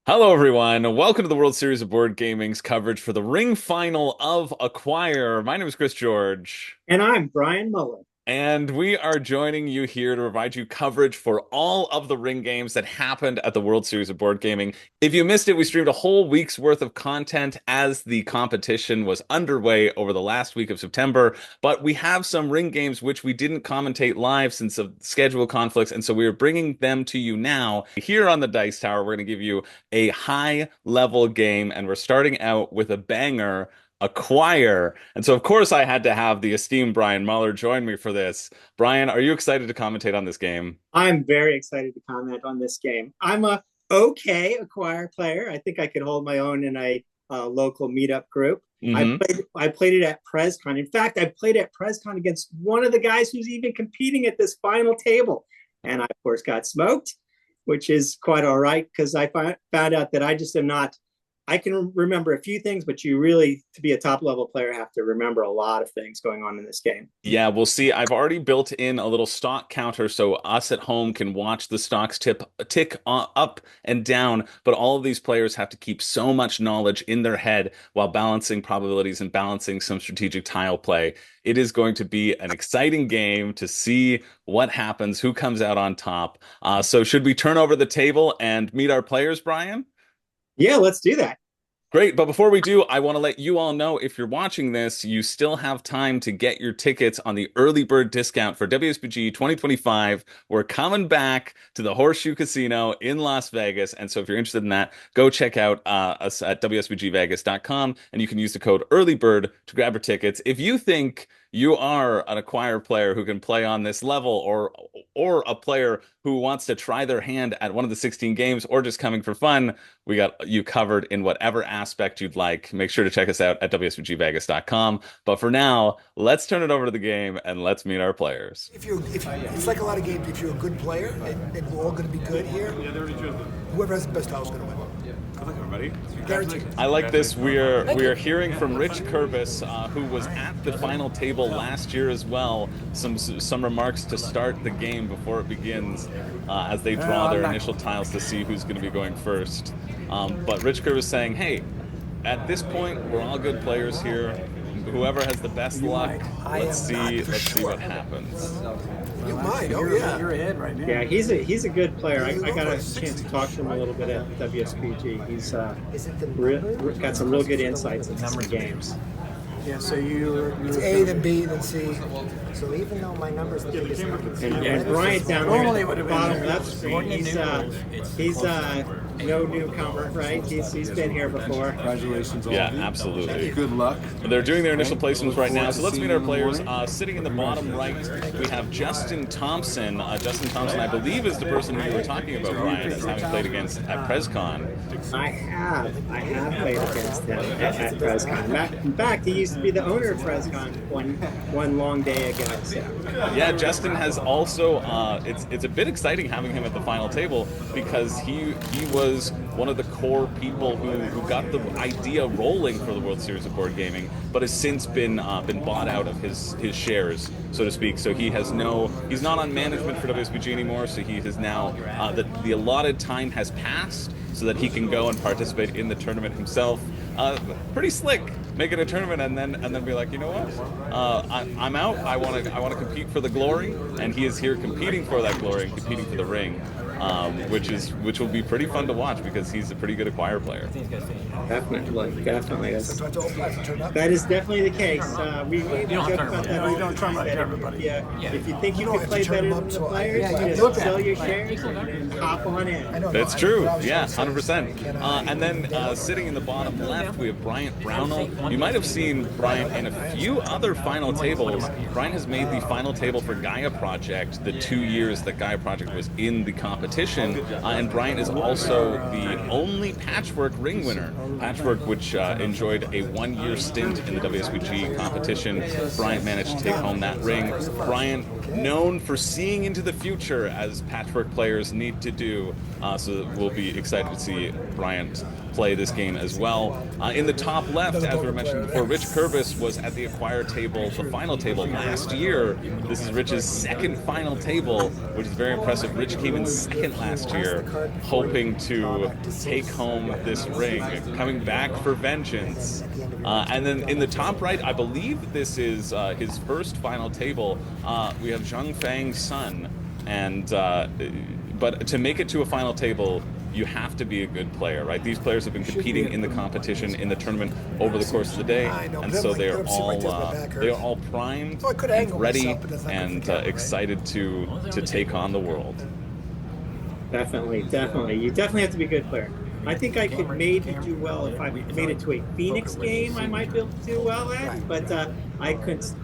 Hello, everyone. Welcome to the World Series of Board Gaming's coverage for the ring final of Acquire. My name is Chris George, And I'm Brian Mullen. and we are joining you here to provide you coverage for all of the ring games that happened at the World Series of Board Gaming. If you missed it, we streamed a whole week's worth of content as the competition was underway over the last week of September. But we have some ring games which we didn't commentate live since of schedule conflicts, and so we are bringing them to you now. Here on the Dice Tower, we're going to give you a high level game, and we're starting out with a banger. Acquire. And so, of course, I had to have the esteemed Brian Muller join me for this. Brian, are you excited to commentate on this game? I'm very excited to comment on this game. I'm a okay acquire player. I think I could hold my own in a local meetup group. Hmm. I played it at PresCon. In fact, I played at PresCon against one of the guys who's even competing at this final table, and I of course got smoked, which is quite all right because I found out that I just am not. I can remember a few things, but you really, to be a top level player, have to remember a lot of things going on in this game. Yeah, we'll see. I've already built in a little stock counter so us at home can watch the stocks tick up and down, but all of these players have to keep so much knowledge in their head while balancing probabilities and balancing some strategic tile play. It is going to be an exciting game to see what happens, who comes out on top. So should we turn over the table and meet our players, Brian? Yeah, let's do that. Great, but before we do, I want to let you all know if you're watching this, you still have time to get your tickets on the early bird discount for WSBG 2025. We're coming back to the Horseshoe Casino in Las Vegas, and so if you're interested in that, go check out us at WSBGVegas.com, and you can use the code EARLYBIRD to grab your tickets. If you think you are an acquired player who can play on this level, or a player who wants to try their hand at one of the 16 games, or just coming for fun, we got you covered in whatever aspect you'd like. Make sure to check us out at WSBGVegas.com. But for now, let's turn it over to the game and let's meet our players. If it's like a lot of games, if you're a good player and we're all going to be good here, whoever has the best tile is going to win. Good luck, everybody. Guaranteed. I like this. We are hearing from Rich Kurbis, who was at the final table last year as well. Some remarks to start the game before it begins, as they draw their initial tiles to see who's going to be going first. But Rich Kurbis saying, "Hey, at this point, we're all good players here. Whoever has the best luck, let's see what happens." You might, oh yeah. You're ahead right now. Yeah, he's a good player. I got a chance to talk to him a little bit at WSBG. He's got some real good insights into some games. Yeah, so you're It's A, then B, then C. So even though my number's the biggest number, And Bryant down there Normally at would the have been bottom there. left screen, he's no newcomer, right? He's been here before. Congratulations, all Yeah, of you. absolutely. Good luck. They're doing their initial placements right now, so let's meet our players. Morning. Sitting in the bottom right, we have Justin Thompson. Justin Thompson, I believe, is the person who you were talking about, Brian, as having played against at PresCon. I have played against him at PresCon. In fact, he used to be the owner of PresCon one long day ago. So. Yeah, Justin has also. It's a bit exciting having him at the final table because he was one of the core people who got the idea rolling for the World Series of Board Gaming, but has since been bought out of his shares, so to speak. So he's not on management for WSBG anymore. So he has now the allotted time has passed, so that he can go and participate in the tournament himself. Pretty slick, making a tournament and then be like, you know what, I'm out. I want to compete for the glory, and he is here competing for that glory and competing for the ring, which will be pretty fun to watch because he's a pretty good acquire player. Definitely. so I have to open up and turn up. That is definitely the case. We don't joke turn about them that up. all You don't the turn time. them up to That everybody. if you think you don't can have play to turn better them than up, the so players, yeah, you look just at sell it. your shares and hop on in. I know, That's I true. know what I was Yeah, trying to say. 100%. And then sitting in the bottom left, we have Bryant Brownell. You might have seen Bryant in a few other final tables. Bryant has made the final table for Gaia Project the 2 years that Gaia Project was in the competition. And Bryant is also the only Patchwork ring winner. Patchwork, which enjoyed a 1-year stint in the WSBG competition. Bryant managed to take home that ring. Bryant, known for seeing into the future as Patchwork players need to do. So we'll be excited to see Bryant play this game as well. In the top left, as we were mentioning before, Rich Kurbis was at the acquire table, the final table last year. This is Rich's second final table, which is very impressive. Rich came in second second last year, hoping to take home this ring, coming back for vengeance. And then in the top right, I believe this is his first final table. We have Zhang Fang's son, and but to make it to a final table, you have to be a good player, right? These players have been competing in the competition, in the tournament over the course of the day, and so they are all primed, and ready, and excited to take on the world. Definitely. You definitely have to be a good player. I think I could maybe do well if I made it to a Phoenix game. I might be able to do well at, but I couldn't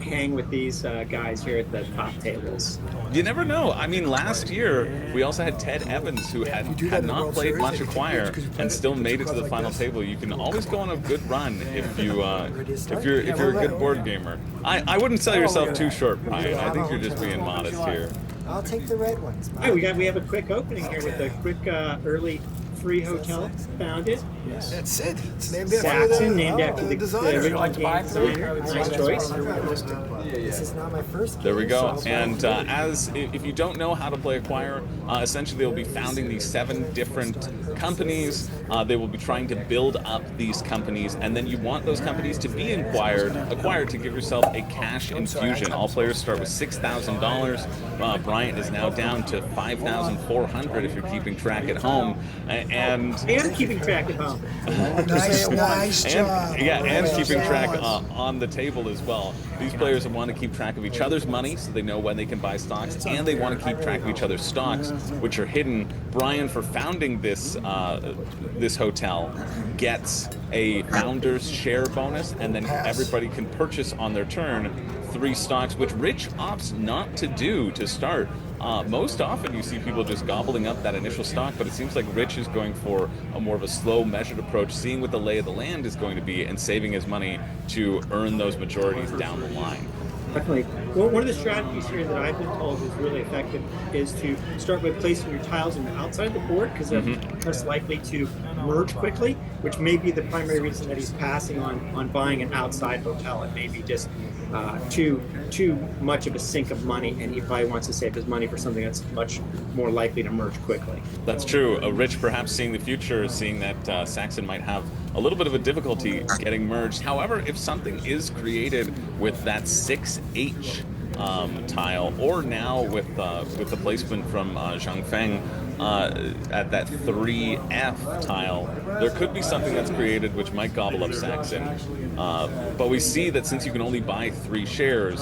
hang with these guys here at the top tables. You never know. I mean, last year we also had Ted Evans, who had not played much Acquire and still made it to the final table. You can always go on a good run if you're a good board gamer. I wouldn't sell yourself too short, Brian. I think you're just being modest here. I'll take the red ones. Hey, we have a quick opening here with a quick early free hotel. Found it. Yes. That's it. It's named after Saxon, named after the designer. original game designer. Nice choice. This is not my first game. There we go. And if you don't know how to play Acquire, essentially they'll be founding these 7 different companies. They will be trying to build up these companies, and then you want those companies to be acquired to give yourself a cash infusion. All players start with $6,000. Bryant is now down to $5,400 if you're keeping track at home. And keeping track at home. Nice job. And keeping track on the table as well. These players want to keep track of each other's money so they know when they can buy stocks, and they want to keep track of each other's stocks, which are hidden. Brian, for founding this hotel, gets a founder's share bonus, and then everybody can purchase on their turn 3 stocks, which Rich opts not to do to start. Most often you see people just gobbling up that initial stock, but it seems like Rich is going for a more of a slow, measured approach, seeing what the lay of the land is going to be and saving his money to earn those majorities down the line. Definitely. Well, one of the strategies here that I've been told is really effective is to start by placing your tiles on the outside of the board, because they're less likely to merge quickly, which may be the primary reason that he's passing on buying an outside hotel. It may be just too much of a sink of money, and he probably wants to save his money for something that's much more likely to merge quickly. That's true. Rich perhaps seeing the future, seeing that Saxon might have a little bit of a difficulty getting merged. However, if something is created with that 6H tile, or now with the placement from Zhang Feng at that 3F tile, there could be something that's created which might gobble up Saxon. But we see that since you can only buy 3 shares,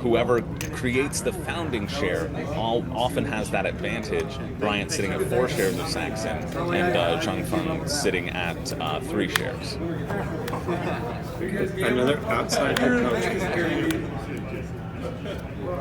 whoever creates the founding share often has that advantage. Bryant sitting at 4 shares of Saxon, and Zhang Feng sitting at 3 shares. Another outside hotel.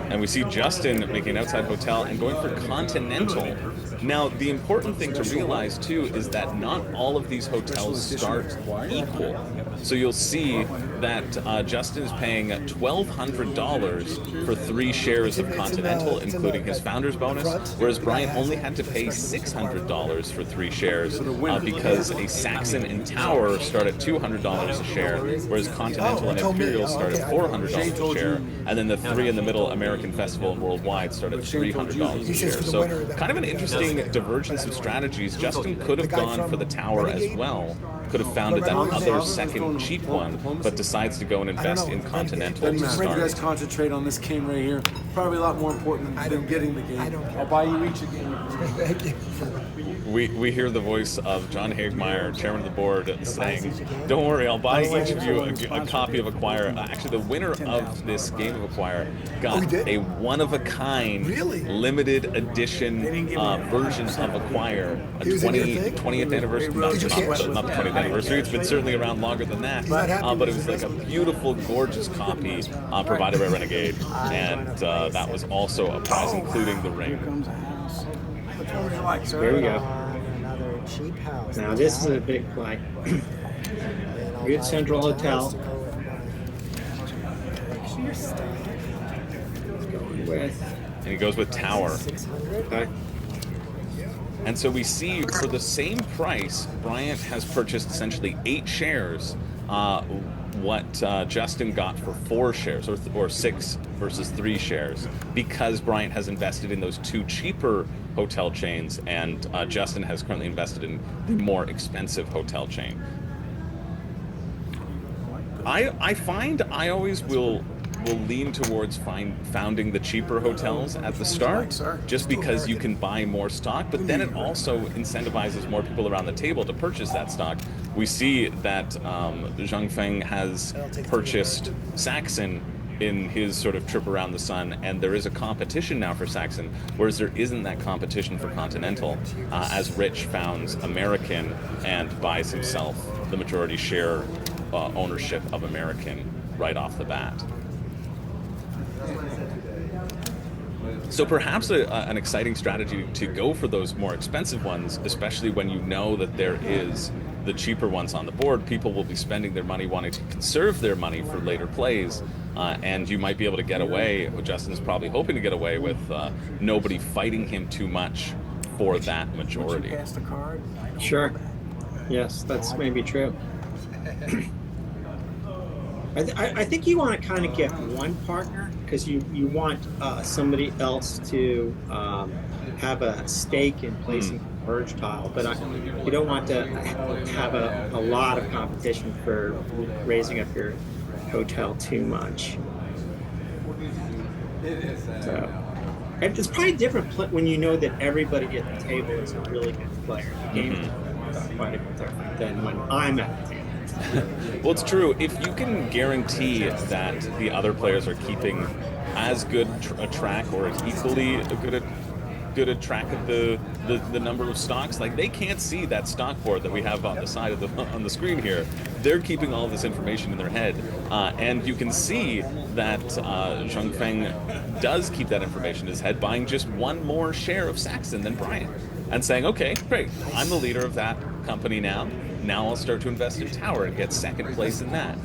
And we see Justin making an outside hotel and going for Continental. Now, the important thing to realize, too, is that not all of these hotels start equal. So you'll see that Justin is paying $1,200 for 3 shares of Continental, including his founder's bonus, whereas Bryant only had to pay $600 for 3 shares because a Saxon and Tower start at $200 a share, whereas Continental and Imperial start at $400 a share, and then the 3 in the middle, American Festival and Worldwide, start at $300 a share. So kind of an interesting divergence of strategies. Justin could have gone for the Tower as well, could have founded that other second cheap one, but decides to go and invest in Continental to Afraid you guys start. concentrate on this game right here. Probably a lot more important than getting the game. I'll buy you each a game. Thank you. We hear the voice of John Hagmeyer, chairman of the board, saying, "Don't worry, I'll buy each of you a copy of Acquire." Actually, the winner of this game of Acquire got a one-of-a-kind, limited edition version of Acquire, a 20th anniversary, not the 20th anniversary. It's been certainly around longer than that, but it was like a beautiful, gorgeous copy provided by Renegade, and that was also a prize, including the ring. There we go. Another cheap house. Now this is a big play. Good Central Hotel. And he goes with Tower. 600. Okay. And so we see for the same price, Bryant has purchased essentially 8 shares, what Justin got for 4 shares, or 6 versus 3 shares, because Bryant has invested in those 2 cheaper hotel chains, and Justin has currently invested in the more expensive hotel chain. I find I always will lean towards founding the cheaper hotels at the start, just because you can buy more stock, but then it also incentivizes more people around the table to purchase that stock. We see that Zhang Feng has purchased Saxon in his sort of trip around the sun, and there is a competition now for Saxon, whereas there isn't that competition for Continental, as Rich founds American and buys himself the majority share ownership of American right off the bat. So perhaps an exciting strategy to go for those more expensive ones, especially when you know that there is the cheaper ones on the board. People will be spending their money wanting to conserve their money for later plays, and you might be able to get away, Justin's probably hoping to get away with nobody fighting him too much for that majority. Pass the card. Sure. Yes, that's maybe true. I think you want to kind of get one partner, because you want somebody else to have a stake in placing a merge tile, but you don't want to have a lot of competition for raising up your hotel too much. So it's probably different when you know that everybody at the table is a really good player. The game is quite a bit different than when I'm at the table. Well, it's true. If you can guarantee that the other players are keeping as good a track, or equally good a track of the number of stocks, like they can't see that stock board that we have on the side of on the screen here. They're keeping all of this information in their head, and you can see that Zhang Feng does keep that information in his head, buying just 1 more share of Saxon than Bryant, and saying, okay, great, I'm the leader of that company now. Now I'll start to invest in Tower and get second place in that.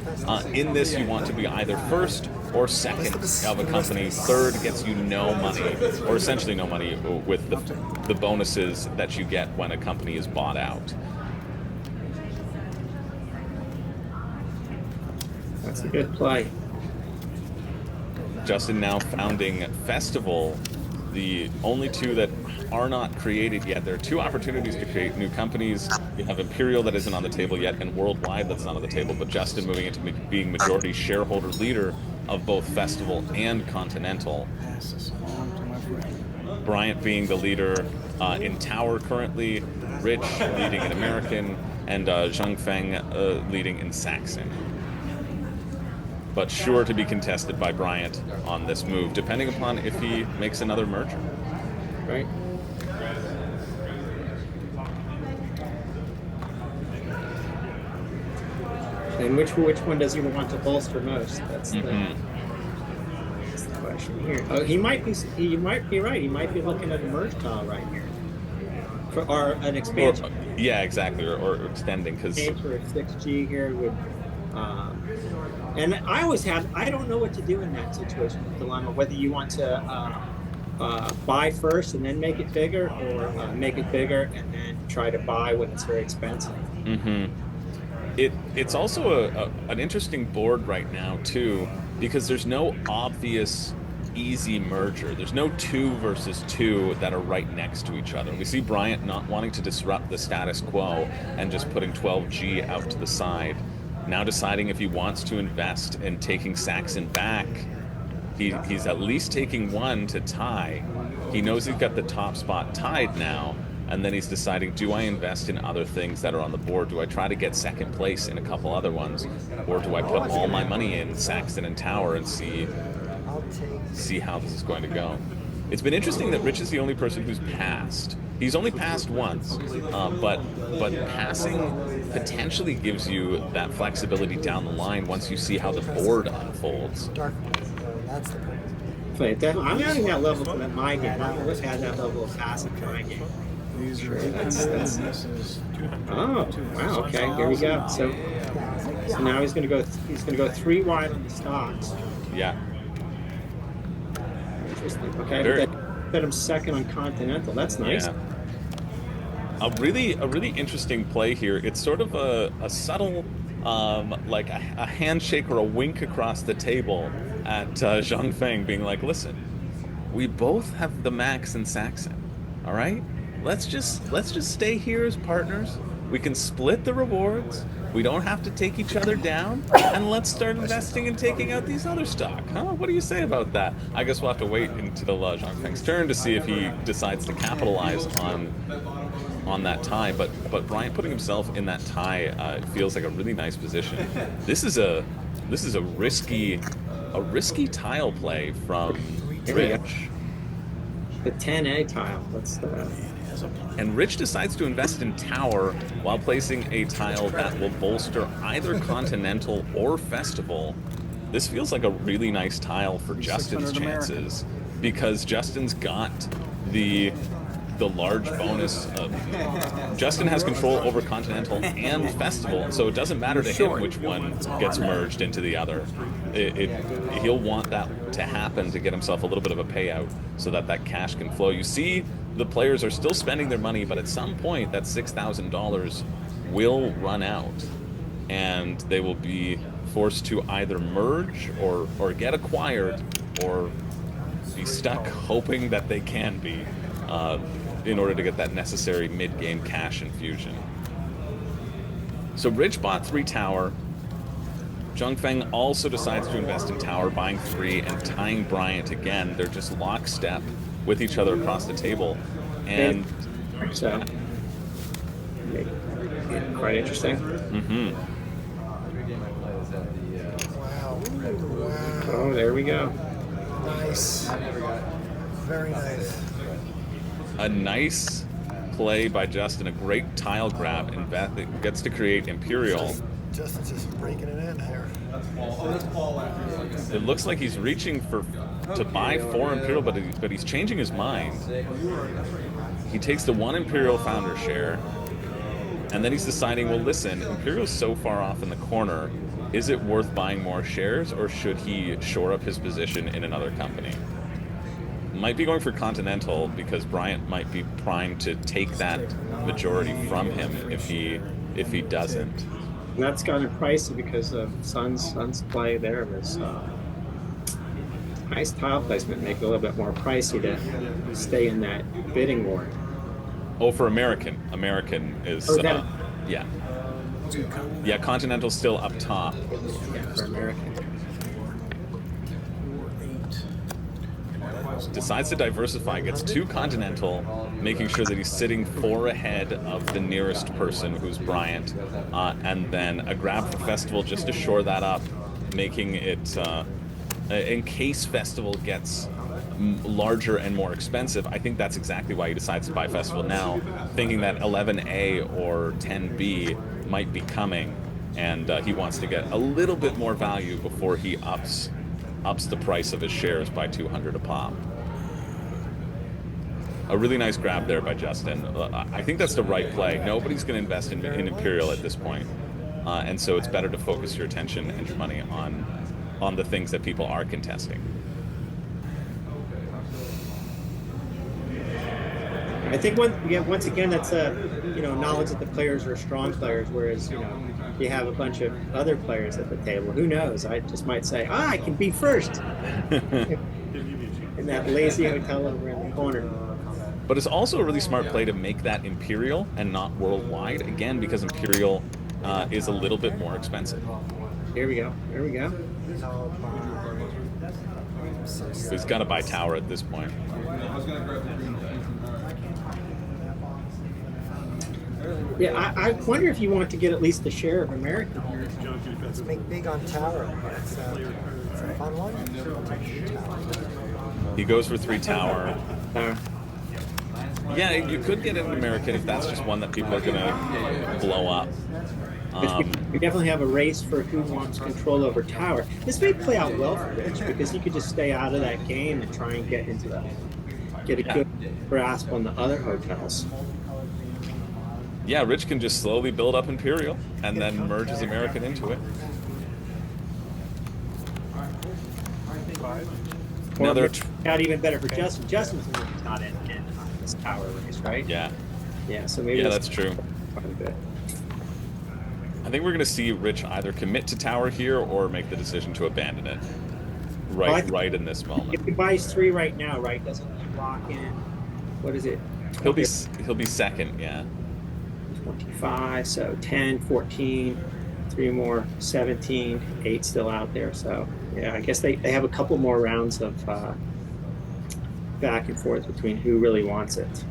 In this, you want to be either first or second of a company. Third gets you no money, or essentially no money, with the bonuses that you get when a company is bought out. That's a good play. Justin now founding Festival, the only 2 that are not created yet. There are 2 opportunities to create new companies. You have Imperial that isn't on the table yet, and Worldwide that's not on the table, but Justin moving into being majority shareholder leader of both Festival and Continental. Bryant being the leader in Tower currently, Rich leading in American, and Zhang Feng leading in Saxon. But sure to be contested by Bryant on this move, depending upon if he makes another merger. Right. And which one does he want to bolster most? That's the question here. Oh, he might be right. He might be looking at a merge tile right here, or an expansion. Yeah, exactly, or extending, because for 6G here would. And I don't know what to do in that situation with dilemma. Whether you want to buy first and then make it bigger, or make it bigger and then try to buy when it's very expensive. It's also an interesting board right now too, because there's no obvious easy merger. There's no 2 versus 2 that are right next to each other. We see Bryant not wanting to disrupt the status quo and just putting 12G out to the side. Now deciding if he wants to invest in taking Saxon back. He's at least taking 1 to tie. He knows he's got the top spot tied now, and then he's deciding, do I invest in other things that are on the board? Do I try to get second place in a couple other ones, or do I put all my money in Saxon and Tower and see how this is going to go? It's been interesting that Rich is the only person who's passed. He's only passed once, but passing potentially gives you that flexibility down the line once you see how the board unfolds. That's the But I'm having that level in my game. I've always had that level of passing in my game. Oh, wow. Okay, here we go. So now he's going to go 3 wide on the stocks. Yeah. Interesting. Okay, bet him second on Continental. That's nice. Yeah. A really interesting play here. It's sort of a subtle like a handshake or a wink across the table at Zhang Feng, being like, "Listen, we both have the max in Saxon. All right, let's just stay here as partners. We can split the rewards. We don't have to take each other down, and let's start investing and taking out these other stock, huh? What do you say about that?" I guess we'll have to wait until Zhang Feng's turn to see if he decides to capitalize on that tie. But Bryant putting himself in that tie feels like a really nice position. This is a risky tile play from Rich. The 10A tile. That's And Rich decides to invest in Tower while placing a tile that will bolster either Continental or Festival. This feels like a really nice tile for Justin's chances because Justin's got the large bonus of Justin has control over Continental and Festival, so it doesn't matter to him which one gets merged into the other. He'll want that to happen to get himself a little bit of a payout so that cash can flow. You see the players are still spending their money, but at some point that $6,000 will run out and they will be forced to either merge or get acquired or be stuck hoping that they can be in order to get that necessary mid-game cash infusion. So Rich bought 3 Tower. Zhang Feng also decides to invest in Tower, buying 3 and tying Bryant again. They're just lockstep with each other across the table. And so quite interesting. Mm-hmm. Wow. Oh, there we go. Nice. Very nice. A nice play by Justin, a great tile grab, and gets to create Imperial. Justin's just breaking it in here. It looks like he's reaching to buy 4 Imperial, but he's changing his mind. He takes the 1 Imperial founder share, and then he's deciding, well, listen, Imperial's so far off in the corner, is it worth buying more shares, or should he shore up his position in another company? Might be going for Continental because Bryant might be primed to take that majority from him if he doesn't. And that's gotten pricey because of Sun's play there was nice tile placement, make it a little bit more pricey to stay in that bidding war. Oh, for American is yeah. Yeah, Continental's still up top. Yeah, for American. Decides to diversify, gets 2 Continental, making sure that he's sitting 4 ahead of the nearest person, who's Bryant, and then a grab for Festival just to shore that up, making it, in case Festival gets larger and more expensive. I think that's exactly why he decides to buy Festival now, thinking that 11A or 10B might be coming, and he wants to get a little bit more value before he ups the price of his shares by 200 a pop. A really nice grab there by Justin. I think that's the right play. Nobody's going to invest in Imperial at this point. And so it's better to focus your attention and your money on the things that people are contesting. I think once again that's knowledge that the players are strong players, whereas you have a bunch of other players at the table. Who knows? I just might say, I can be first in that lazy hotel over in the corner. But it's also a really smart play to make that Imperial and not worldwide, again, because Imperial is a little bit more expensive. Here we go. So he's got to buy Tower at this point. Yeah, I wonder if you want to get at least a share of American here. let's make big on Tower. It's a fun one. He goes for 3 Tower. Yeah, you could get an American if that's just one that people are going to blow up. We definitely have a race for who wants control over Tower. This may play out well for Rich because he could just stay out of that game and try and get a good grasp on the other hotels. Yeah, Rich can just slowly build up Imperial and then merge his American into it. Now they're not even better for Justin. Justin's not in this Tower race, right? Yeah. Yeah, so maybe that's true. Quite a bit. I think we're going to see Rich either commit to tower here or make the decision to abandon it. Right in this moment. If he buys 3 right now, right, doesn't he lock in? What is it? He'll be second, yeah. 25, so 10, 14, 3 more, 17, 8 still out there. So yeah, I guess they have a couple more rounds of back and forth between who really wants it.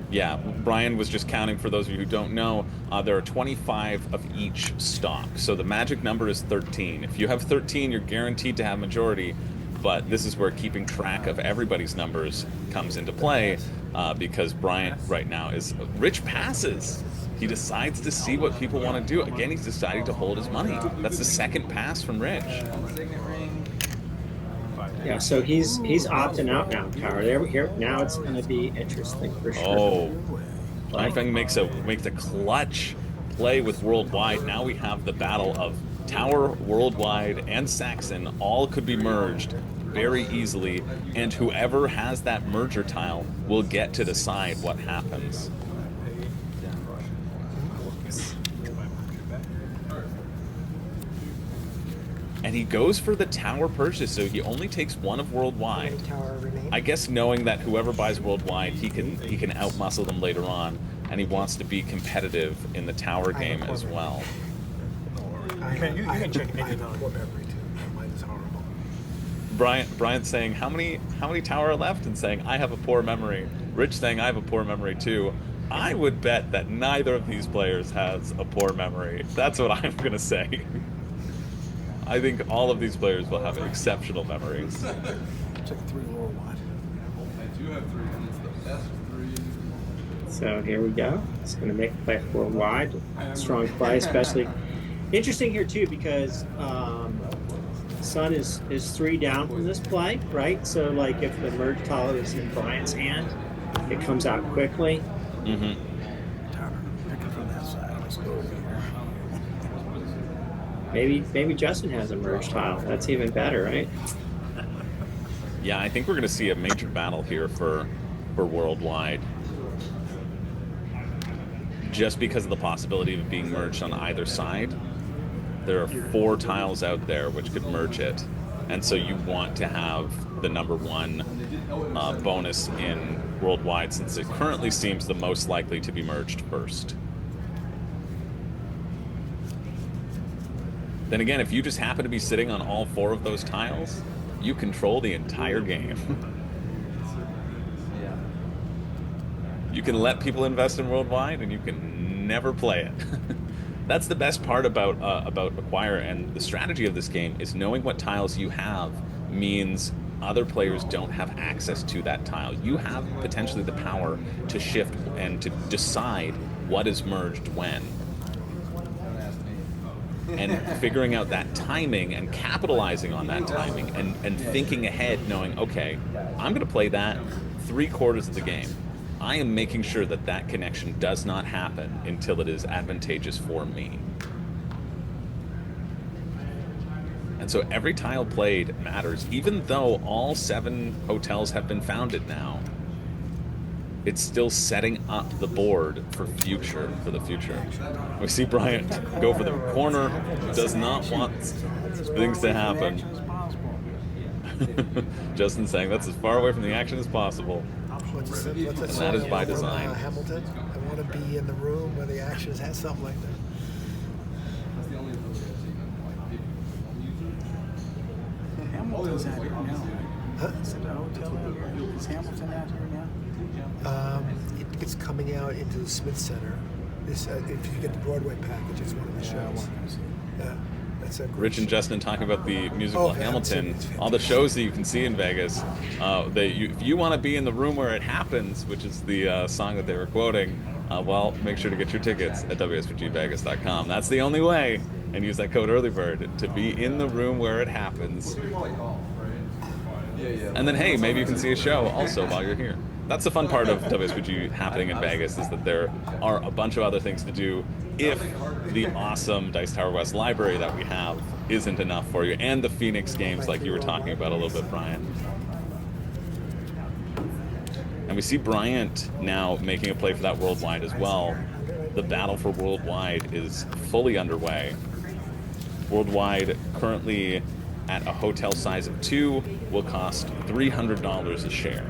Yeah, Brian was just counting for those of you who don't know. There are 25 of each stock. So the magic number is 13. If you have 13, you're guaranteed to have majority. But this is where keeping track of everybody's numbers comes into play because Bryant right now is... Rich passes. He decides to see what people want to do. Again, he's deciding to hold his money. That's the second pass from Rich. Yeah, so he's opting out now, Tower. There we hear. Now it's going to be interesting for sure. Oh, Telegraphing makes a clutch play with Worldwide. Now we have the battle of Tower, Worldwide, and Saxon. All could be merged very easily, and whoever has that merger tile will get to decide what happens. And he goes for the tower purchase, so he only takes 1 of Worldwide. I guess knowing that whoever buys Worldwide, he can outmuscle them later on, and he wants to be competitive in the tower game as well. You can check it out. Mine is horrible. Bryant saying how many tower are left, and saying I have a poor memory. Rich saying I have a poor memory too. I would bet that neither of these players has a poor memory. That's what I'm gonna say. I think all of these players will have exceptional memories. Check 3 Worldwide. I do have 3, and it's the best 3. So here we go. It's going to make a play for Worldwide. Strong play, especially. Interesting here too because Sun is 3 down from this play, right? So like if the merge tile is in Bryant's hand, it comes out quickly. Mm-hmm. Maybe Justin has a merge tile. That's even better, right? Yeah, I think we're going to see a major battle here for Worldwide. Just because of the possibility of being merged on either side. There are 4 tiles out there which could merge it. And so you want to have the number 1 bonus in Worldwide, since it currently seems the most likely to be merged first. Then again, if you just happen to be sitting on all 4 of those tiles, you control the entire game. You can let people invest in Worldwide, and you can never play it. That's the best part about Acquire, and the strategy of this game is knowing what tiles you have means other players don't have access to that tile. You have potentially the power to shift and to decide what is merged when. And figuring out that timing and capitalizing on that timing and thinking ahead, knowing, okay, I'm going to play that 3/4 of the game. I am making sure that that connection does not happen until it is advantageous for me. And so every tile played matters, even though all 7 hotels have been founded now. It's still setting up the board for the future. We see Bryant go for the corner, does not want things to happen. Justin saying that's as far away from the action as possible. And that is by design. Hamilton, I want to be in the room where the action has something like that. Hamilton's out here now. Huh? Is it a hotel out here? Is Hamilton out here now? It's coming out into the Smith Center. This, if you get the Broadway package, it's one of the shows. Yeah, that's a great Rich and show. Justin talking about the musical Hamilton, all the shows that you can see in Vegas. If you want to be in the room where it happens, which is the song that they were quoting, well, make sure to get your tickets at WSBGVegas.com. That's the only way, and use that code EARLYBIRD to be in the room where it happens. And then, hey, maybe you can see a show also while you're here. That's the fun part of WSBG happening in Vegas, is that there are a bunch of other things to do if the awesome Dice Tower West library that we have isn't enough for you, and the Phoenix games like you were talking about a little bit, Bryant. And we see Bryant now making a play for that Worldwide as well. the battle for Worldwide is fully underway. Worldwide, currently at a hotel size of 2, will cost $300 a share.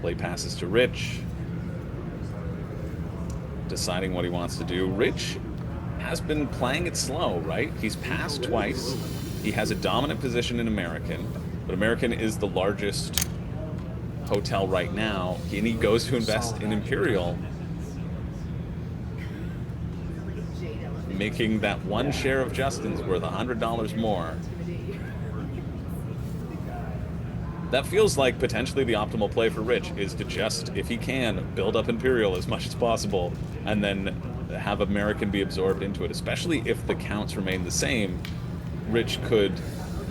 Play passes to Rich, deciding what he wants to do. Rich has been playing it slow, right? He's passed twice. He has a dominant position in American, but American is the largest hotel right now, and he goes to invest in Imperial, making that one share of Justin's worth $100 more. That feels like potentially the optimal play for Rich is to just, if he can, build up Imperial as much as possible and then have American be absorbed into it, especially if the counts remain the same. Rich could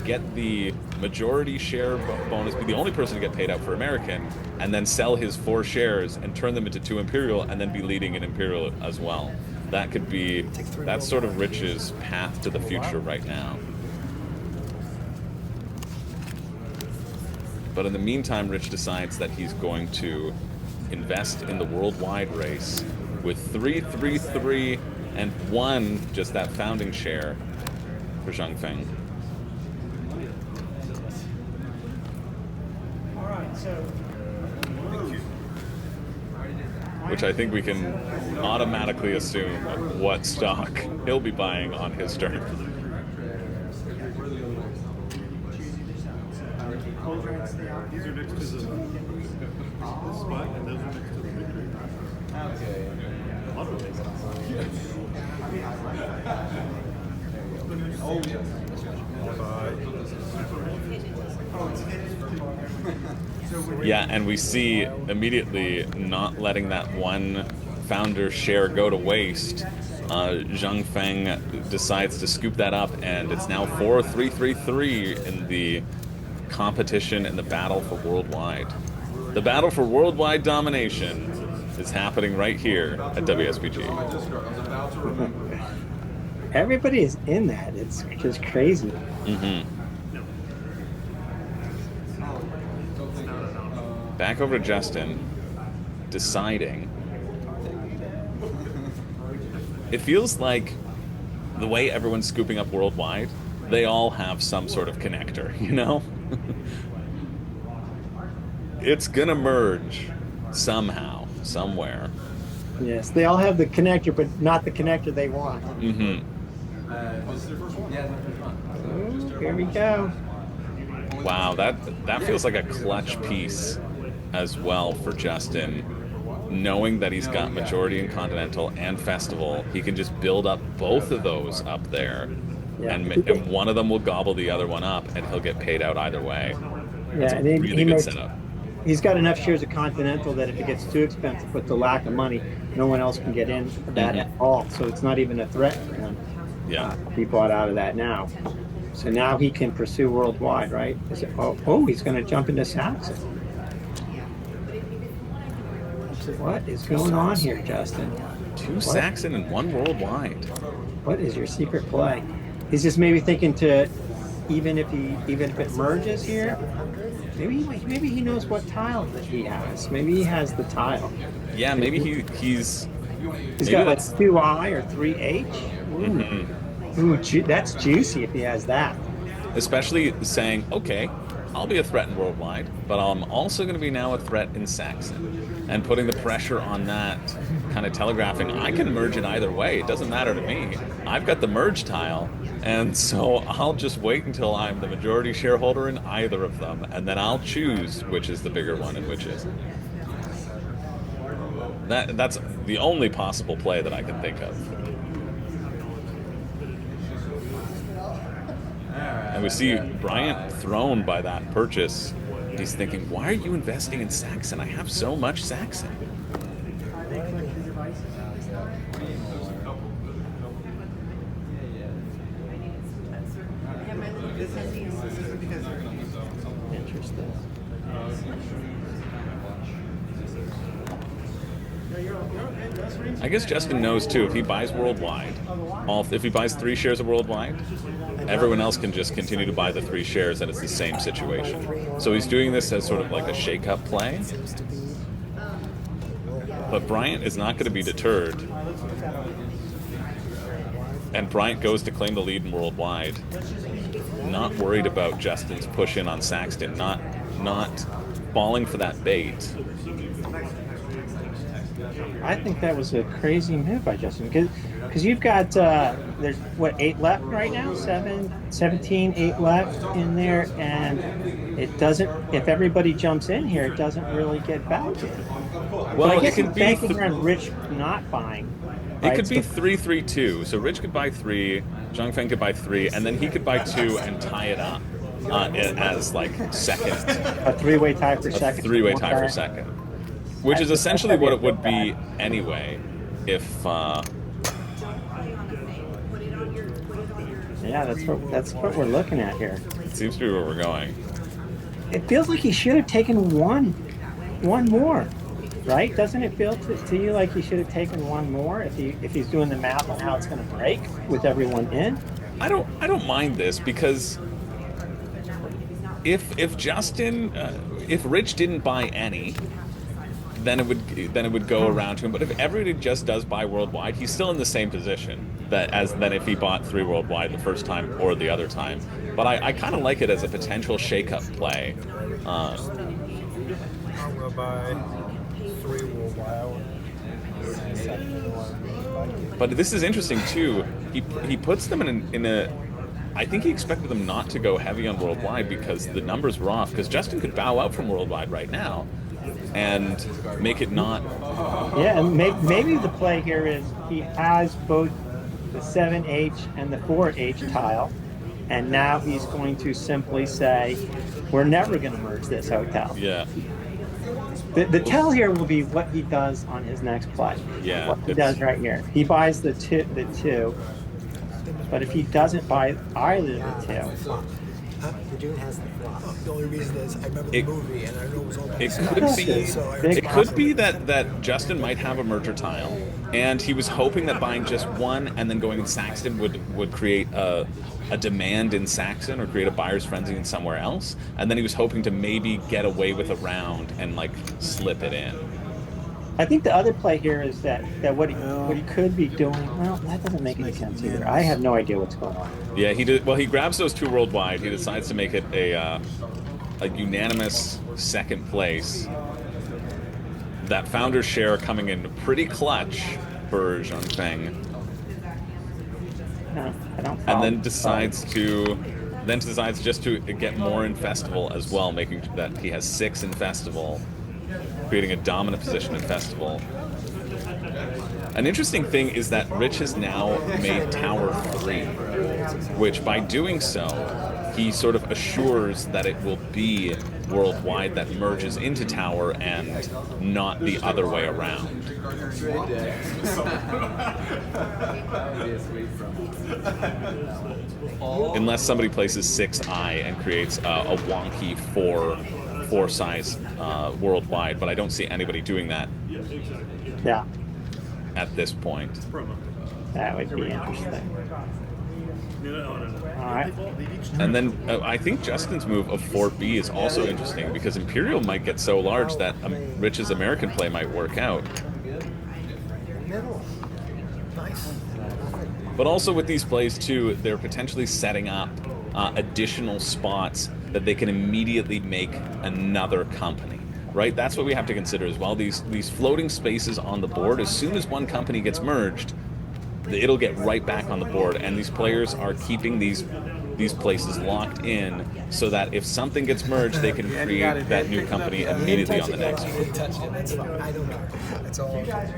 get the majority share bonus, be the only person to get paid out for American, and then sell his 4 shares and turn them into 2 Imperial and then be leading in Imperial as well. That could be, that's sort of Rich's path to the future right now. But in the meantime, Rich decides that he's going to invest in the worldwide race with 3 and 1, just that founding share for Zhang Feng. Which I think we can automatically assume what stock he'll be buying on his turn. These are next to the spot, and those are next to the victory. Okay. Yeah, and we see immediately not letting that one founder share go to waste. Zhang Feng decides to scoop that up, and it's now 4-3-3-3 in the competition and the battle for worldwide. The battle for worldwide domination is happening right here at WSBG. Everybody is in that. It's just crazy. Back over to Justin, deciding. It feels like the way everyone's scooping up worldwide, they all have some sort of connector, you know? It's gonna merge somehow, somewhere. Yes, they all have the connector, but not the connector they want. Mm-hmm. Ooh, here we go. Wow, that feels like a clutch piece as well for Justin. Knowing that he's got majority in Continental and Festival, he can just build up both of those up there. Yeah. And one of them will gobble the other one up, and he'll get paid out either way. That's a really good setup. He's got enough shares of Continental that if it gets too expensive with the lack of money, no one else can get in that at all. So it's not even a threat for him. Yeah. He bought out of that now. So now he can pursue worldwide, right? He's going to jump into Saxon. What is going on here, Justin? 2 Saxon and 1 worldwide. What is your secret play? He's just maybe thinking to, even if it merges here, maybe he knows what tile that he has. Maybe he has the tile. Yeah, maybe he's got like 2I or 3H. Ooh, that's juicy if he has that. Especially saying, okay, I'll be a threat in worldwide, but I'm also going to be now a threat in Saxon, and putting the pressure on that, kind of telegraphing, I can merge it either way. It doesn't matter to me. I've got the merge tile, and so I'll just wait until I'm the majority shareholder in either of them, and then I'll choose which is the bigger one and which isn't. That's the only possible play that I can think of. And we see Bryant thrown by that purchase. He's thinking, why are you investing in Saxon? I have so much Saxon. Interesting. I guess Justin knows too. If he buys worldwide, if he buys 3 shares of worldwide, everyone else can just continue to buy the 3 shares, and it's the same situation. So he's doing this as sort of like a shake-up play. But Bryant is not going to be deterred. And Bryant goes to claim the lead in worldwide. Not worried about Justin's push in on Saxton. Not falling for that bait. I think that was a crazy move by Justin because you've got there's what 8 left right now, 17, 8 left in there, and it doesn't. If everybody jumps in here, it doesn't really get back in. Well, I guess it could be banking around Rich not buying. It could be 3-3-2. So Rich could buy 3, Zhangfeng could buy 3, and then he could buy 2 and tie it up as like second. A 3-way tie for second. 3-way tie for second. Which is essentially what it would be anyway if... Yeah, that's what we're looking at here. It seems to be where we're going. It feels like he should have taken one more, right? Doesn't it feel to you like he should have taken one more if he's doing the math on how it's going to break with everyone in? I don't mind this because if Justin if Rich didn't buy any, then it would go around to him. But if everybody just does buy worldwide, he's still in the same position than if he bought 3 worldwide the first time or the other time. But I kind of like it as a potential shake-up play. I'm gonna buy 3 worldwide. But this is interesting too. He puts them in a. I think he expected them not to go heavy on worldwide because the numbers were off. Because Justin could bow out from worldwide right now, and make it not. Yeah, and maybe the play here is he has both the 7H and the 4H tile, and now he's going to simply say, "We're never going to merge this hotel." Yeah. The tell here will be what he does on his next play. Yeah. What he does right here. He buys the two, but if he doesn't buy either of the 2. The Dune has the flop. The only reason is I remember the movie and I know it was all about It could be that Justin might have a merger tile, and he was hoping that buying just one and then going in Saxton would create a demand in Saxon or create a buyer's frenzy in somewhere else, and then he was hoping to maybe get away with a round and like slip it in. I think the other play here is that what he could be doing. Well, that doesn't make any sense either. I have no idea what's going on. Yeah, he did. Well, he grabs those 2 worldwide. He decides to make it a unanimous second place. That founder's share coming in pretty clutch for Zhangfeng. No, I don't. And then decides just to get more in Festival as well, making that he has 6 in Festival, creating a dominant position in Festival. An interesting thing is that Rich has now made Tower 3, which by doing so, he sort of assures that it will be worldwide that merges into Tower and not the other way around. Unless somebody places 6i and creates a wonky 4 size worldwide, but I don't see anybody doing that. Yeah. At this point. That would be interesting. All right. And then I think Justin's move of 4B is also interesting because Imperial might get so large that Rich's American play might work out. Nice. But also with these plays too, they're potentially setting up additional spots that they can immediately make another company, right? That's what we have to consider as well. These floating spaces on the board, as soon as one company gets merged, it'll get right back on the board, and these players are keeping these places locked in so that if something gets merged, they can create that new company immediately on the next one. Touch it. That's fine. I don't care. It's all okay.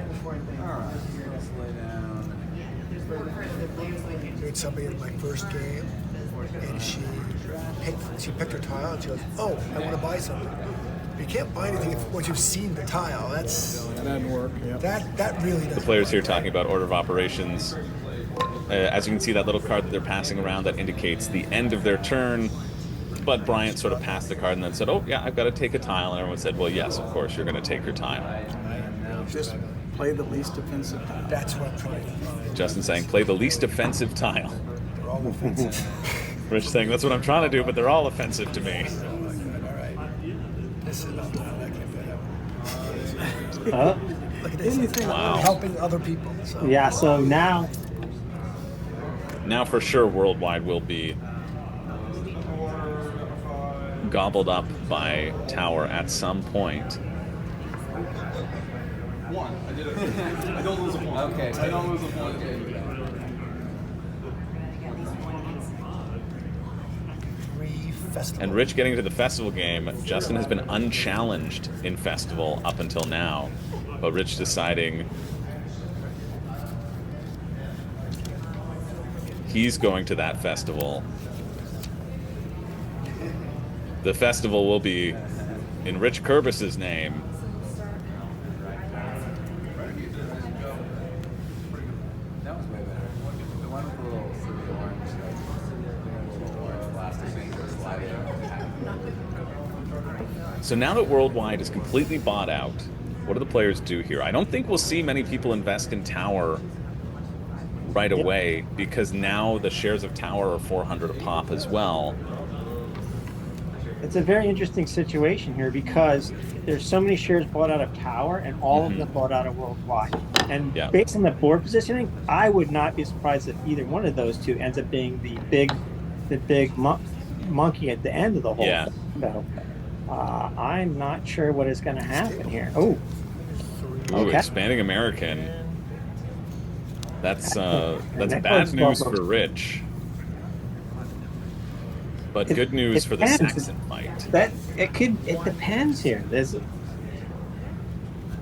Meet somebody in my first game, and she picked her tile, and she goes, "Oh, I want to buy something." You can't buy anything once you've seen the tile. That doesn't work. Yeah. That really doesn't. The players here talking about order of operations. As you can see, that little card that they're passing around that indicates the end of their turn. But Bryant sort of passed the card and then said, "Oh yeah, I've got to take a tile." And everyone said, "Well, yes, of course, you're going to take your tile." Just Play the least offensive tile. That's what I'm trying to find. Justin saying, play the least offensive tile. They're all offensive. Rich saying, that's what I'm trying to do, but they're all offensive to me. Oh my God, all right. This is not I can't play that one. Oh, Look at this. Wow. Helping other people. So. yeah. So now, Now for sure Worldwide will be gobbled up by Tower at some point. One. I did it. I don't lose a point. Okay. I don't lose a point. Festival. And Rich getting to the festival game, Justin has been unchallenged in festival up until now, but Rich deciding he's going to that festival. The festival will be in Rich Kurbis's name. That was way better. The one with the little silly orange, the little orange plastic thing that slide out. So now that Worldwide is completely bought out, what do the players do here? I don't think we'll see many people invest in Tower right away, because now the shares of Tower are 400 a pop as well. it's a very interesting situation here because there's so many shares bought out of Tower and all of them bought out of Worldwide. And based on the board positioning, I would not be surprised if either one of those two ends up being the big monkey at the end of the whole thing. So, I'm not sure what is going to happen here. Oh, Expanding American. That's bad news for Rich, but good news for the Saxon fight. It depends here.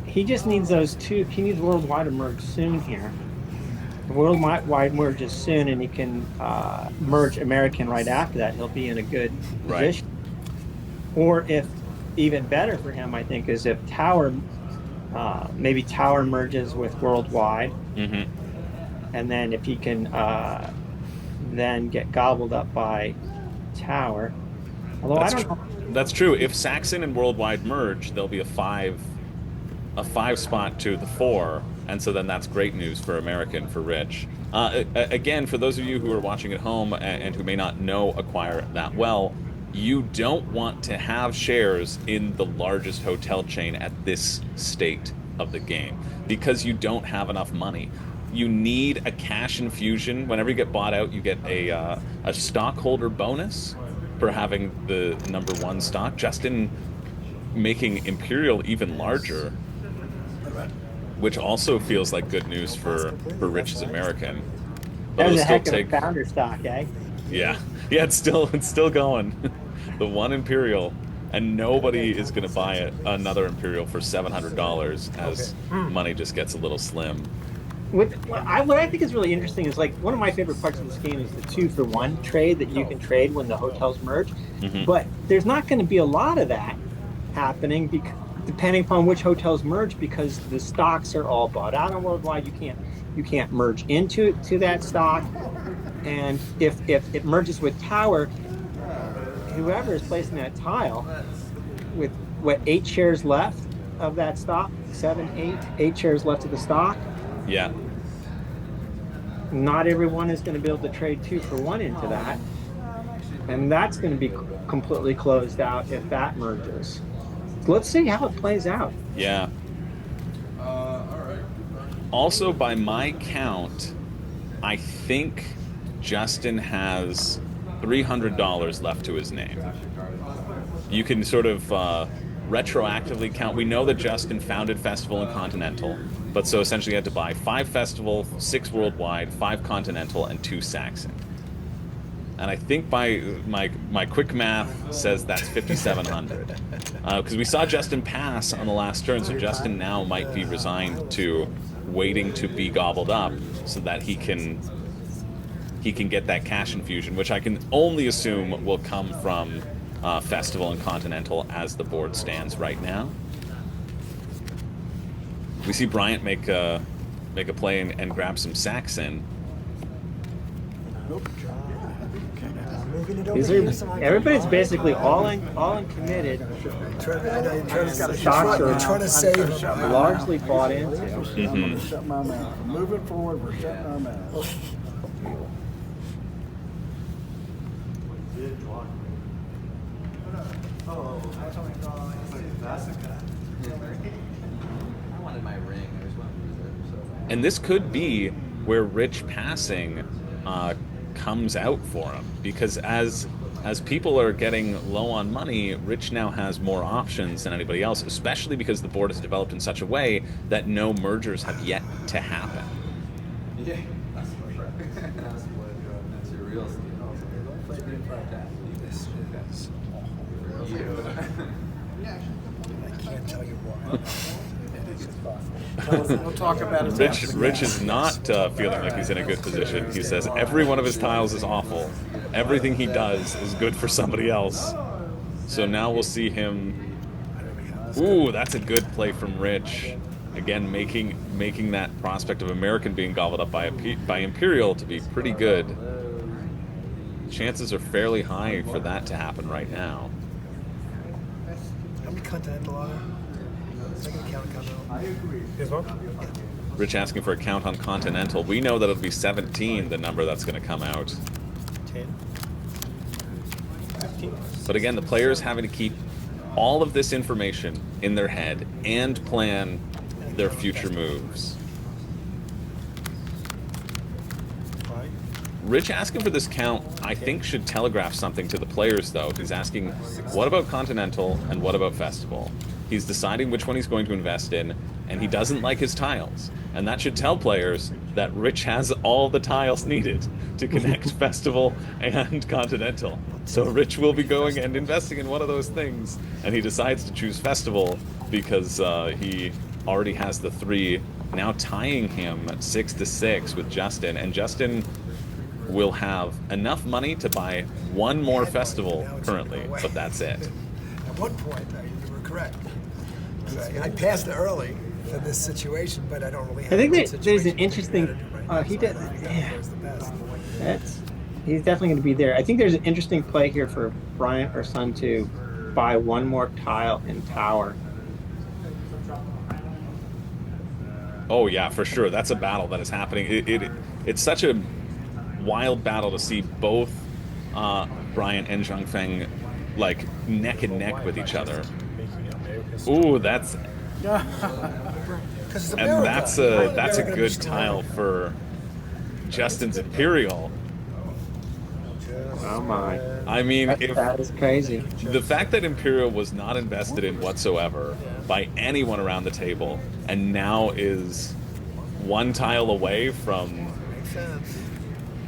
He just needs those two. He needs Worldwide to merge soon here. Worldwide merges soon, and he can merge American right after that. He'll be in a good position. Or if even better for him, I think, is if Tower, maybe Tower merges with Worldwide, and then if he can then get gobbled up by Tower. Although I don't know. That's true. If Saxon and Worldwide merge, there'll be a five spot to the 4, and so then that's great news for American, for Rich. Again, for those of you who are watching at home and who may not know Acquire that well, you don't want to have shares in the largest hotel chain at this state of the game because you don't have enough money. You need a cash infusion. Whenever you get bought out, you get a stockholder bonus for having the number 1 stock. Justin making Imperial even larger, which also feels like good news for Rich's American. But that was a heck of a founder stock, eh? Yeah, it's still going. The 1 Imperial, and nobody is going to buy another Imperial for $700 as money just gets a little slim. What I think is really interesting is, like, one of my favorite parts of this game is the 2-for-1 trade that you can trade when the hotels merge. But there's not going to be a lot of that happening depending upon which hotels merge, because the stocks are all bought out on Worldwide. You can't merge into that stock, and if it merges with Tower, whoever is placing that tile with 8 shares left of that stock, 8 shares left of the stock. Yeah. Not everyone is going to be able to trade 2-for-1 into that, and that's going to be completely closed out if that merges. Let's see how it plays out. Yeah. All right. Also, by my count, I think Justin has $300 left to his name. You can sort of retroactively count. We know that Justin founded Festival and Continental, but so essentially he had to buy 5 Festival, 6 Worldwide, 5 Continental, and 2 Saxon. And I think by my quick math says that's 5,700. Because we saw Justin pass on the last turn, so Justin now might be resigned to waiting to be gobbled up so that he can get that cash infusion, which I can only assume will come from Festival and Continental as the board stands right now. We see Bryant make a play and grab some Saxon. Everybody's basically all in committed. Stocks are trying to save them. largely bought into. I'm going to shut my mouth. Moving forward, we're shutting our mouths. I wanted my ring. I just wanted to use it. So And this could be where Rich passing comes out for him, because as people are getting low on money, Rich now has more options than anybody else, especially because the board has developed in such a way that no mergers have yet to happen. yeah, that's your real estate. Also, don't play being part that. I can't tell you why. We'll talk about it. Rich is not feeling like he's in a good position. He says every one of his tiles is awful. Everything he does is good for somebody else. So now we'll see him. Ooh, that's a good play from Rich. Again, making that prospect of American being gobbled up by Imperial to be pretty good. Chances are fairly high for that to happen right now. How many Continental are there? Second count Continental. I agree. There's one? Rich asking for a count on Continental. We know that it'll be 17, the number that's going to come out. 10. 15. But again, the players having to keep all of this information in their head and plan their future moves. Right. Rich asking for this count, I think, should telegraph something to the players, though. He's asking, what about Continental and what about Festival? He's deciding which one he's going to invest in, and he doesn't like his tiles. And that should tell players that Rich has all the tiles needed to connect Festival and Continental. So Rich will be going and investing in one of those things, and he decides to choose Festival because he already has the 3, now tying him 6-6 with Justin, and Justin will have enough money to buy one more Festival currently, but that's it. At one point, you were correct. I passed it early for this situation, but I don't really have I think a that there's an situation interesting. right He now. did. So Yeah, there's the best. he's definitely going to be there. I think there's an interesting play here for Bryant or Son to buy one more tile in Tower. Oh yeah, for sure. That's a battle that is happening. It's such a wild battle to see both Bryant and Zhangfeng like neck and neck with each other. Ooh, that's Because it's and America. that's a America good destroyed. tile for Justin's Imperial. Oh my! I mean, if That is crazy. the fact that Imperial was not invested in whatsoever by anyone around the table, and now is one tile away from. Makes sense.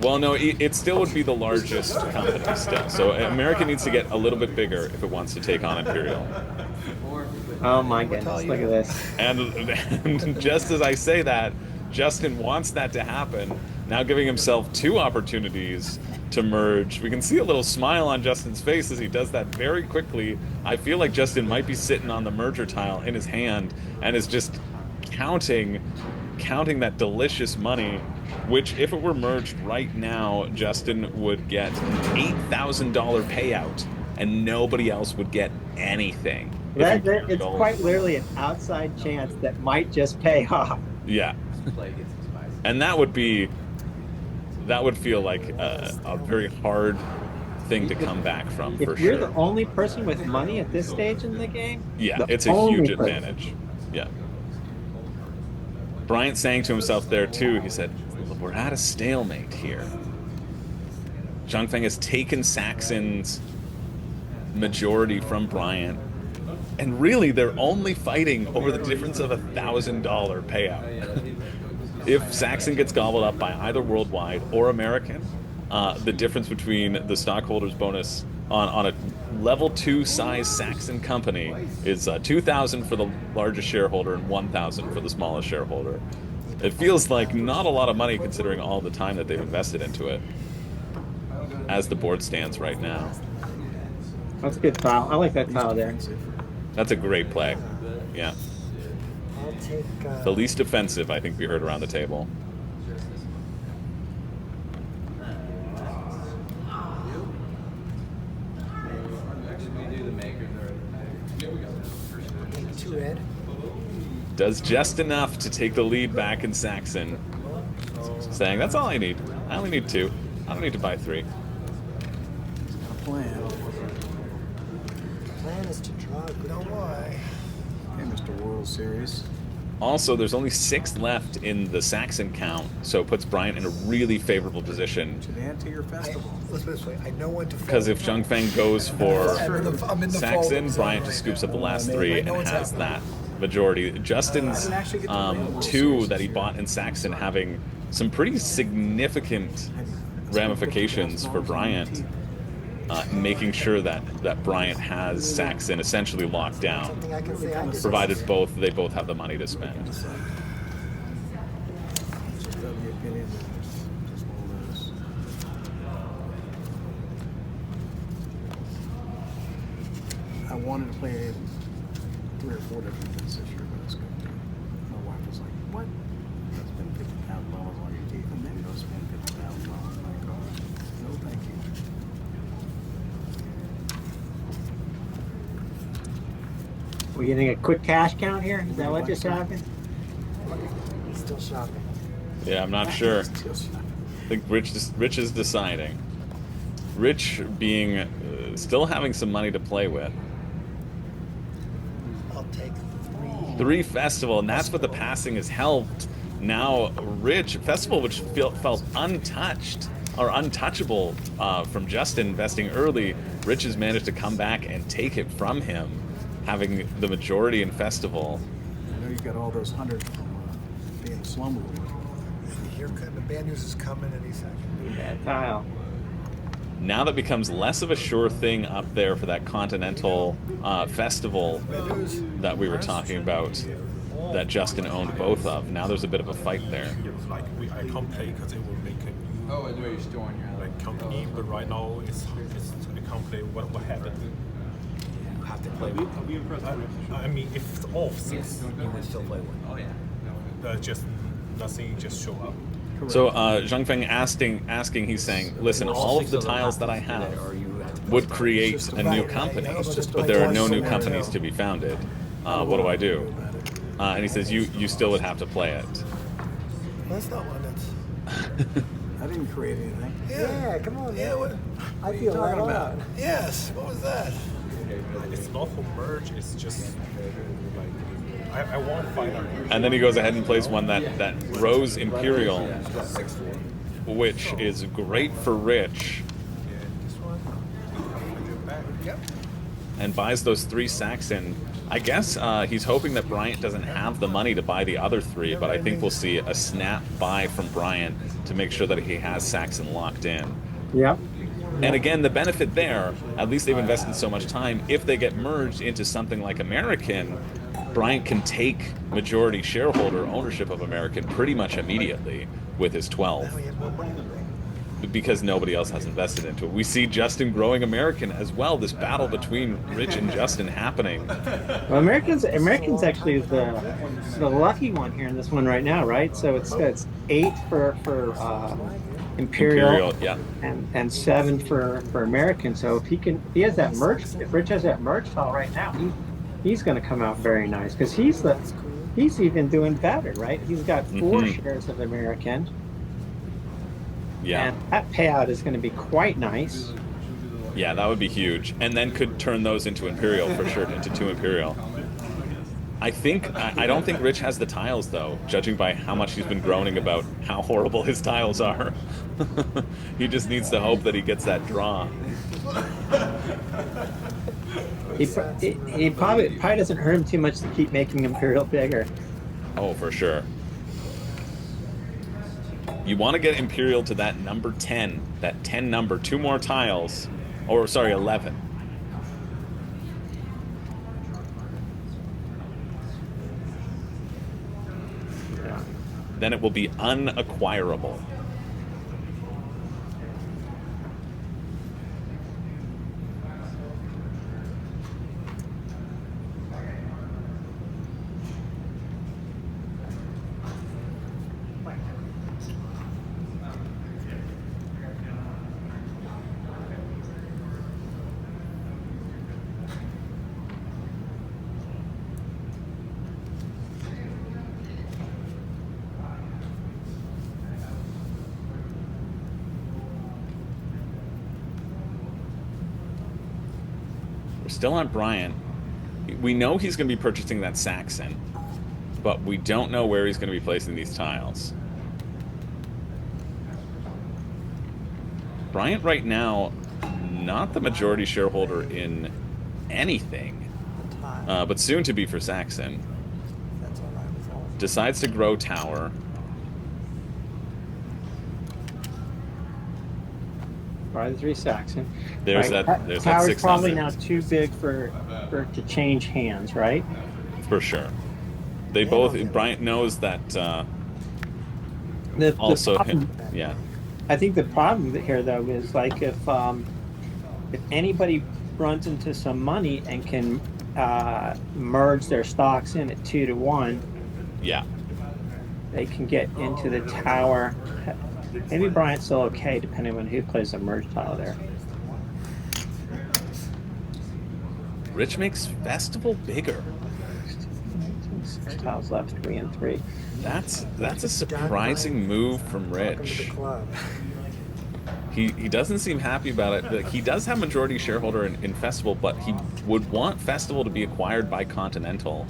Well, no, it still would be the largest company still. So America needs to get a little bit bigger if it wants to take on Imperial. Oh my goodness! Look at this. And just as I say that, Justin wants that to happen, now giving himself 2 opportunities to merge. We can see a little smile on Justin's face as he does that very quickly. I feel like Justin might be sitting on the merger tile in his hand and is just counting that delicious money, which if it were merged right now, Justin would get an $8,000 payout and nobody else would get anything. It's quite literally an outside chance that might just pay off. Yeah. play gets some spice. And that would feel like a very hard thing to come back from, for If you're sure. the only person with money at this stage in the game, Yeah, the it's a only huge person. advantage. Yeah. Bryant saying to himself there too, he said, we're at a stalemate here. Zhangfeng has taken Saxon's majority from Bryant, and really they're only fighting over the difference of $1,000 payout. If Saxon gets gobbled up by either Worldwide or American, the difference between the stockholders bonus on a level 2 size Saxon company is 2,000 for the largest shareholder and 1,000 for the smallest shareholder. It feels like not a lot of money considering all the time that they've invested into it, as the board stands right now. That's a good tile. I like that tile there. That's a great play. Yeah. I'll take. The least offensive, I think we heard around the table. 2 red. Does just enough to take the lead back in Saxon. Saying, that's all I need. I only need 2. I don't need to buy 3. Plan. The plan is to draw a good why. Hey, Mr. World Series. Also, there's only 6 left in the Saxon count, so it puts Bryant in a really favorable position. To the anti-your festival. Let's put it this way. I know when to fold. Because if Zhongfeng goes for I'm in the Saxon, fold. Bryant just scoops up the last 3 I and know what's has happening. that majority. Justin's 2 that he bought in Saxon having some pretty significant ramifications for Bryant, making sure that Bryant has Saxon essentially locked down, Something I can say I did. provided they both have the money to spend. Just the opinion that just hold this. I wanted to play 3 or 4 different things this year, but it's good. My wife was like, what? Spend $50,000 on your teeth and then go spend $50,000. I'm like, oh, no thank you. We getting a quick cash count here? Is that what just happened? Still shopping. Yeah, I'm not sure. I think Rich is deciding. Rich being still having some money to play with. I'll take 3. 3 festival, and that's what the passing has helped. Now, Rich festival, which felt untouched or untouchable from Justin investing early, Rich has managed to come back and take it from him, having the majority in festival. I know you got all those 100 from being slumber. Here, the bad news is coming any second. Bad tile. Now that becomes less of a sure thing up there for that Continental festival that we were talking about, that Justin owned both of. Now there's a bit of a fight there. Like I can't play because it will make a new Oh, and where you're storing your like company, but right now it's I can't play what happened. You have to play Are we impressed with I mean, if it's off 6, You would still play one. Oh yeah. just nothing just show up. So Zhongfeng asking, he's saying, listen, all of the tiles that I have would create a new company, but there are no new companies to be founded. What do I do? And he says, you still would have to play it. Well, that's not one that's. I didn't create anything. Yeah, come on. Yeah, man. what I are feel you talking right about? on. Yes. What was that? It's not for merge. It's just like I want to find out. And then he goes ahead and plays one that Rose Imperial, which is great for Rich, Yep. and buys those 3 Saxon. I guess he's hoping that Bryant doesn't have the money to buy the other 3, but I think we'll see a snap buy from Bryant to make sure that he has Saxon locked in. Yep. And again, the benefit there, at least they've invested so much time, if they get merged into something like American, Bryant can take majority shareholder ownership of American pretty much immediately with his 12, We have more money to bring. because nobody else has invested into it. We see Justin growing American as well, this battle between Rich and Justin happening. Well, Americans actually is the lucky one here in this one right now, right? So it's 8 for Imperial, Yeah. and 7 for American. So if he has that merch, if Rich has that merch tile right now, he's going to come out very nice, because he's even doing better, right? He's got 4 shares of American. Yeah. And that payout is going to be quite nice. Yeah, that would be huge. And then could turn those into Imperial for sure, into 2 Imperial. I don't think Rich has the tiles, though, judging by how much he's been groaning about how horrible his tiles are. He just needs to hope that he gets that draw. He probably doesn't hurt him too much to keep making Imperial bigger. Oh, for sure. You want to get Imperial to that number 10, that 10 number, 2 more tiles, or sorry, 11. Then it will be unacquirable. still on Bryant. We know he's going to be purchasing that Saxon, but we don't know where he's going to be placing these tiles. Bryant right now, not the majority shareholder in anything, but soon to be for Saxon. Decides to grow tower. Buy the 3 Saxon. There's right. that. There's Tower's that 600. probably now too big for it to change hands, right? For sure. They both. Bryant knows that. Also, yeah. I think the problem here, though, is like if anybody runs into some money and can merge their stocks in at 2-to-1, yeah, they can get into the tower. Maybe Bryant's still okay, depending on who plays the merge tile there. Rich makes Festival bigger. 6 tiles left, 3 and 3. That's a surprising move from Rich. He doesn't seem happy about it. He does have majority shareholder in Festival, but he would want Festival to be acquired by Continental.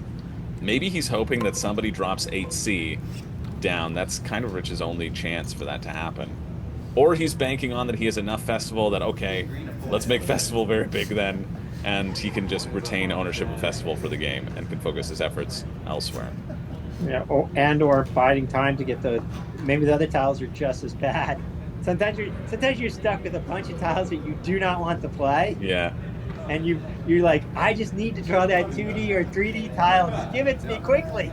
Maybe he's hoping that somebody drops 8C down. That's kind of Rich's only chance for that to happen. Or he's banking on that he has enough Festival that, okay, let's make Festival very big then, and he can just retain ownership of Festival for the game and can focus his efforts elsewhere. Yeah, or biding time to get maybe the other tiles are just as bad. Sometimes you're stuck with a bunch of tiles that you do not want to play. Yeah. And you're like, I just need to draw that 2D or 3D tile. Just give it to me quickly.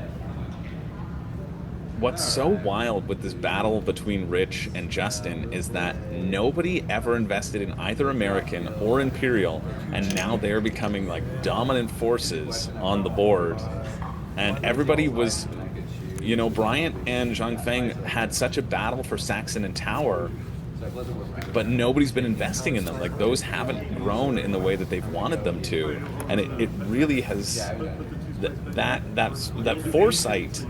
What's so wild with this battle between Rich and Justin is that nobody ever invested in either American or Imperial, and now they're becoming like dominant forces on the board. And everybody was, Bryant and Zhang Feng had such a battle for Saxon and Tower, but nobody's been investing in them. Like, those haven't grown in the way that they've wanted them to, and it really has that foresight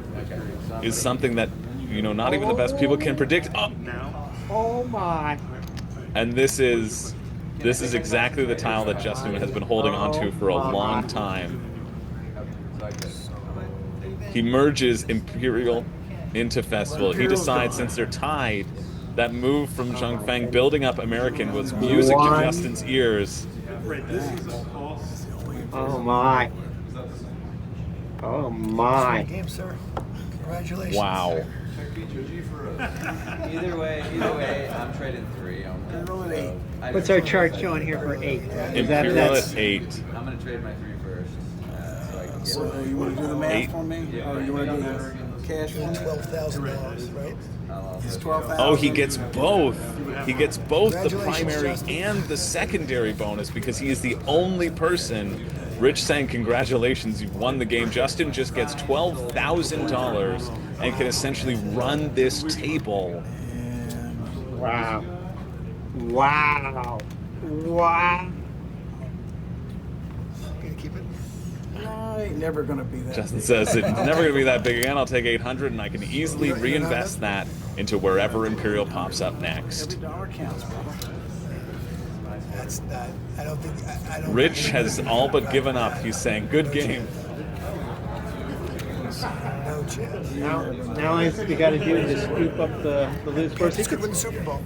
is something that not even the best people can predict. Oh my! And this is exactly the tile that Justin has been holding onto for a long time. He merges Imperial into Festival. He decides, since they're tied, that move from Zhang Feng building up American was music to Justin's ears. Oh my! Oh my! Game, sir. Congratulations. Wow. Either way, I'm trading 3. What's our chart showing here for 8? Imperial at 8. I'm going to trade my 3 first. So I can get So you want to do the math for me? Or you want to do the cash for me? $12,000, right? It's 12,000. Oh, he gets both. He gets both the primary and the secondary bonus because he is the only person. Rich saying, congratulations, you've won the game. Justin just gets $12,000 and can essentially run this table. Wow! Wow! Wow! Gonna keep it? No, it ain't never going to be that. Justin says it's never going to be that big again. I'll take 800 and I can easily reinvest that into wherever Imperial pops up next. Every dollar counts, brother. That's not. I don't think. I don't. Rich has all but given up. He's saying, good game. No chance. Now all we got to do is just scoop up the loose This horses. could win the Super Bowl.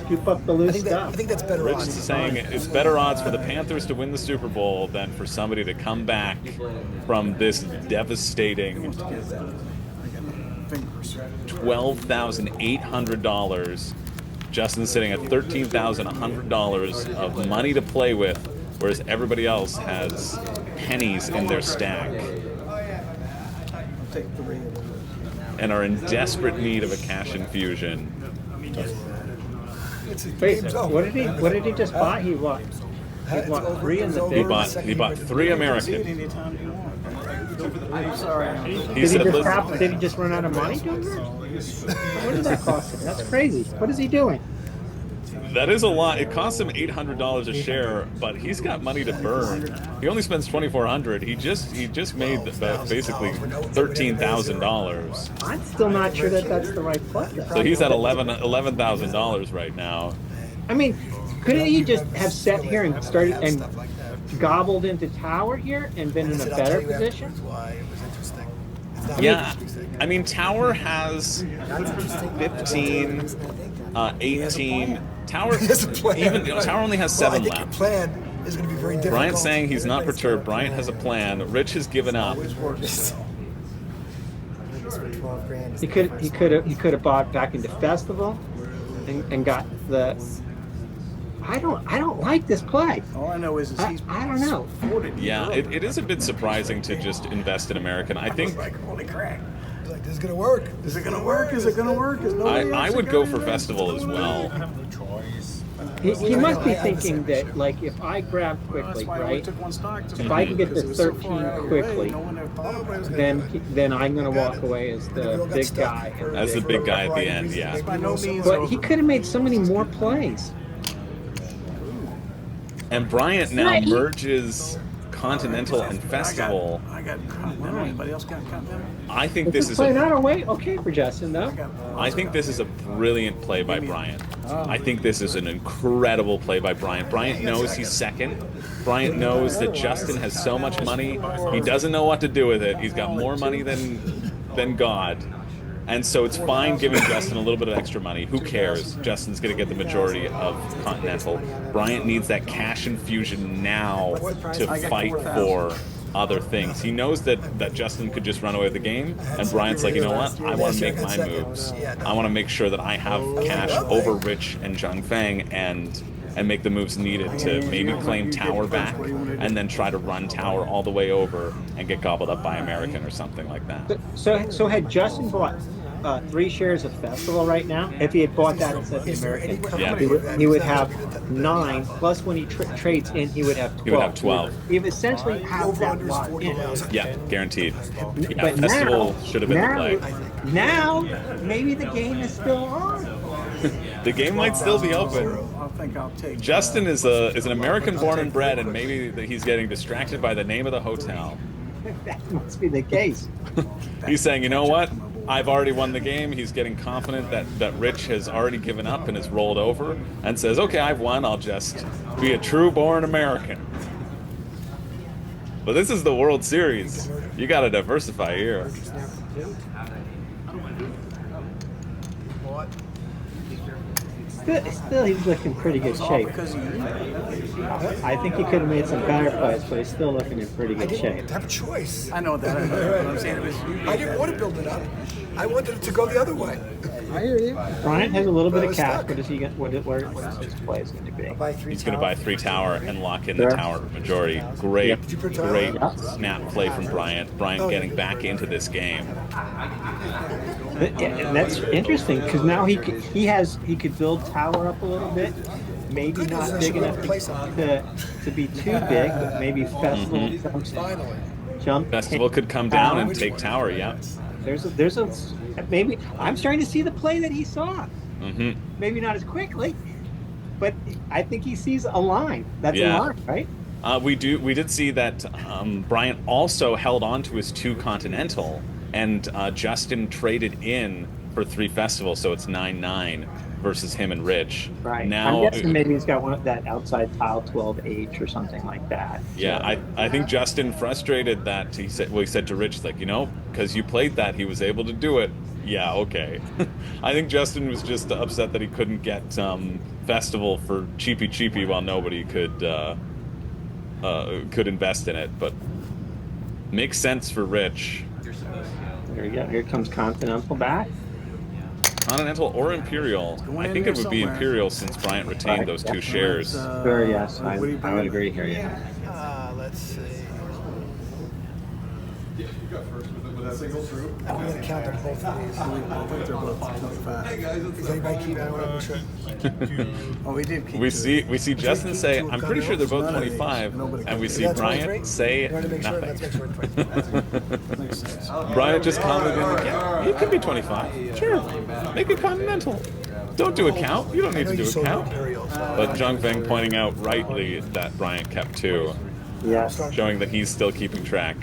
Scoop up the I loose think stuff. that's better Rich odds. is saying it's better odds for the Panthers to win the Super Bowl than for somebody to come back from this devastating $12,800. Justin's sitting at $13,100 of money to play with, whereas everybody else has pennies in their stack I'll take 3 of them. and are in desperate need of a cash infusion. Wait, what did he just buy? He bought 3 in the He bought 3 American. Anytime you want. I'm sorry. He said, listen, Did he just run out of money doing that? What did that cost him? That's crazy. What is he doing? that is a lot. It costs him $800 a share, but he's got money to burn. He only spends $2,400. He just made basically $13,000. I'm still not sure that that's the right play. So he's at $11,000 right now. I mean, couldn't he just have sat here and started and gobbled into tower here and been in a better position? Why it was interesting. It's not Yeah, interesting. I mean, Tower has 15, 18. Tower He has a plan. even Tower only has Well, 7 I think left. your plan is going to be very difficult. Bryant's saying he's not perturbed. Bryant has a plan. Rich has given up. He could have bought back into Festival and got the. I don't like this play. All I know is he's. I don't know. Yeah, it is a bit surprising to just invest in American. I think Like, holy crap. He's like, this is going to work. Is it going to work? Is it going to work? Is nobody I else would got go it for in? Festival as well. He must be thinking that, like, if I grab That's quickly, why I only right? took one stock. If I can get because to it was so 13 far out of the quickly, way, no one ever thought about it. then I'm going to walk away as the big guy. As the big guy at the end, yeah. By no means. But he could have made so many more plays. And Bryant now merges Continental and Festival. I got Continental. Anybody else got Continental? I think This this is is playing a out of way okay for Justin, though. I think this is a brilliant play by Bryant. I think this is an incredible play by Bryant. Bryant knows he's second. Bryant knows that Justin has so much money. He doesn't know what to do with it. He's got more money than God. And so it's fine giving Justin a little bit of extra money. Who cares? Justin's going to get the majority of Continental. Bryant needs that cash infusion now to fight for other things. He knows that Justin could just run away with the game, and Bryant's like, you know what? I want to make my moves. I want to make sure that I have cash over Rich and Zhang Feng and make the moves needed to maybe claim Tower back and then try to run Tower all the way over and get gobbled up by American or something like that. So had Justin bought 3 shares of Festival right now, if he had bought that instead of the American, Yeah. he would have 9, plus when he trades in, he would have 12. He would have 12. He would essentially have that lot in. Yeah, guaranteed. Yeah, But Festival should have been the play. Now, maybe the game is still on. The game might still be open. I think I'll take. Justin is an American born and bred, and maybe he's getting distracted by the name of the hotel. That must be the case. He's saying, you know what? I've already won the game. He's getting confident that Rich has already given up and has rolled over and says, okay, I've won. I'll just be a true born American. But this is the World Series. You got to diversify here. Still, he's looking in pretty good shape. I think he could have made some better plays, but he's still looking in pretty I good shape. didn't have a choice. I know that. I know. What I'm saying is, I didn't want to build it up. I wanted it to go the other way. I hear you. Bryant has a little bit But I of was cash. stuck. What is he? What is his play is going to be? He's going to buy 3 Tower and lock in the Sure. Tower majority. Great, Yep. great Yep. snap play from Bryant. Bryant getting back into this game. And that's interesting because now he could build Tower up a little bit. Maybe Good news not is big you enough can play something. to be too big, but maybe Festival Finally. jump. Festival could come down and take Tower, yeah. There's a maybe I'm starting to see the play that he saw. Mm-hmm. Maybe not as quickly, but I think he sees a line. That's Yeah. a line, right? We did see that Bryant also held on to his 2 Continental, and Justin traded in for 3 Festival, so it's 9-9 versus him and Rich. Right. Now, I'm guessing maybe he's got one of that outside tile 12H or something like that. yeah, I think Justin frustrated that he said to Rich, like, you know, because you played that, he was able to do it. Yeah, okay. I think Justin was just upset that he couldn't get Festival for cheapy while nobody could invest in it, but makes sense for Rich. There you go. Here comes Continental back. Continental or Imperial. I think it would be Imperial since Bryant retained those 2 shares. Sure, yes, I would agree here. Yeah. Let's see. I'm going to count on both of these. I think they're both 25. Does anybody keep that one? Sure. Oh, we did keep. We see Justin say, I'm pretty sure they're both 25, and we see That's Bryant 23? say You want to make sure? Let's make sure it's 23. Makes sense. Bryant just commented in the count. It could be 25. Sure. Make it Continental. Don't do a count. You don't I need know to you do a sold count. Imperial. But Zhang Feng pointing out rightly that Bryant kept 2, Yes. showing that he's still keeping track.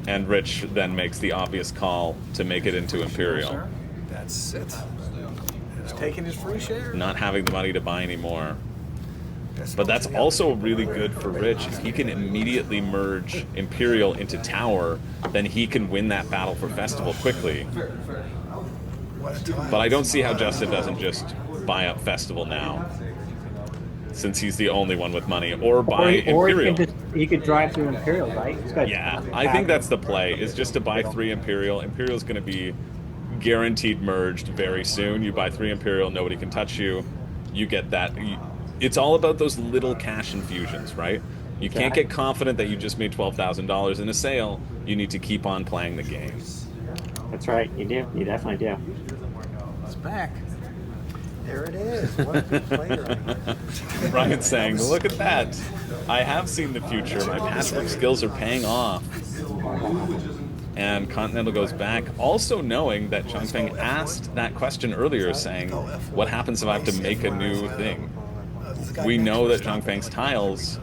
And Rich then makes the obvious call to make it into Imperial, That's it. He's taking his free share. not having the money to buy anymore. But that's also really good for Rich. If he can immediately merge Imperial into Tower, then he can win that battle for Festival quickly. What a time. But I don't see how Justin doesn't just buy up Festival now, since he's the only one with money, or buy Or Imperial. he could drive through Imperial, right? He's got Yeah, I think that's the play, is just to buy 3 Imperial. Imperial's going to be guaranteed merged very soon. You buy 3 Imperial, nobody can touch you. You get that. It's all about those little cash infusions, right? You can't get confident that you just made $12,000 in a sale. You need to keep on playing the game. That's right. You do. You definitely do. It's back. There it is. What a good player. Bryant's saying, look at that. I have seen the future. My passive skills are paying off. And Continental goes back, also knowing that Zhangfeng asked that question earlier, saying, what happens if I have to make a new thing? We know that Zhangfeng's tiles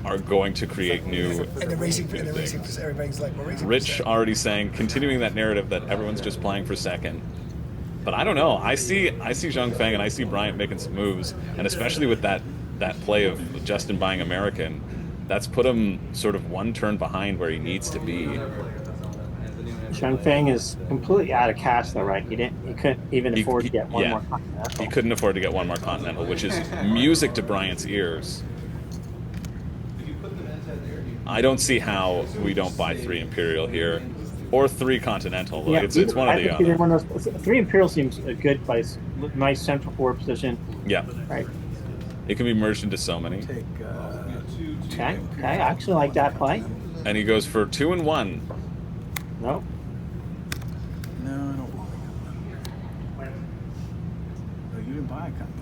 are going to create new. And the racing, everybody's like, we're racing. Rich already saying, continuing that narrative that everyone's just playing for second. But I don't know. I see Zhangfeng and I see Bryant making some moves, and especially with that play of Justin buying American, that's put him sort of one turn behind where he needs to be. Zhangfeng is completely out of cash, though, right? He couldn't even afford to get one more He Continental. couldn't afford to get one more Continental, which is music to Bryant's ears. I don't see how we don't buy 3 Imperial here, or 3 Continental. Yeah, It's one or the other. One of those, 3 Imperial seems a good place. Nice central forward position. Yeah, Right. it can be merged into so many. Take Okay. I actually like that play. And he goes for 2 and 1. Nope. No, I don't want to. Oh, you didn't buy a Continental.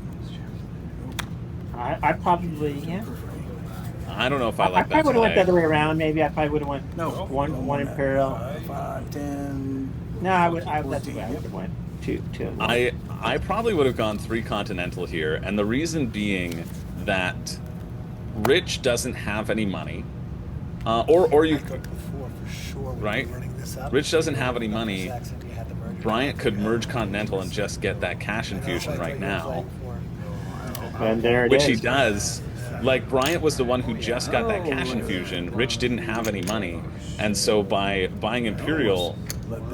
I probably, yeah. I don't know if I like I that probably would have went the play. other way around. Maybe I probably would have went one Imperial. 5, 10. No, that's the way I would have went. Two. I probably would have gone 3 Continental here, and the reason being that Rich doesn't have any money, or you, Before, for sure, right? running this up. Rich doesn't have any money. Saxon, we had the merger. Bryant could merge Continental and just get that cash infusion right now, And there it which is. he does. Like, Bryant was the one who just got that cash infusion. Rich didn't have any money, and so by buying Imperial,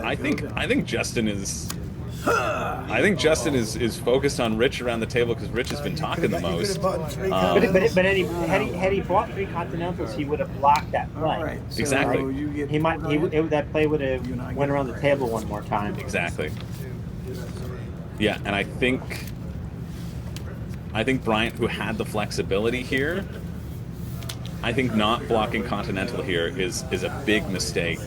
I think Justin is. I think Justin is focused on Rich around the table because Rich has been talking the most. But had he bought 3 Continentals, he would have blocked that play. All right. So Exactly. You get That play would have went around the table one more time. Exactly. Yeah, and I think Bryant, who had the flexibility here, I think not blocking Continental here is a big mistake.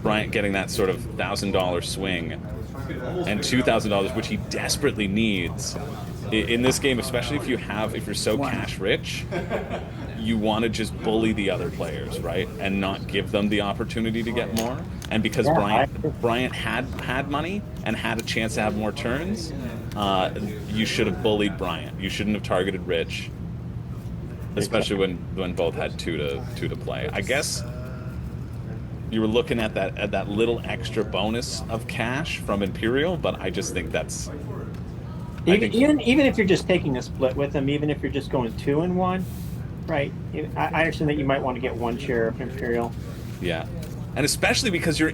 Bryant getting that sort of $1,000 swing and $2,000, which he desperately needs in this game, especially if you're so cash rich. You want to just bully the other players, right, and not give them the opportunity to get more. And because Bryant had money and had a chance to have more turns, you should have bullied Bryant. You shouldn't have targeted Rich, especially when both had two to play. I guess you were looking at that little extra bonus of cash from Imperial, but I just think that's. Even if you're just taking a split with them, even if you're just going 2 and 1, right? I understand that you might want to get 1 share of Imperial. Yeah, and especially because you're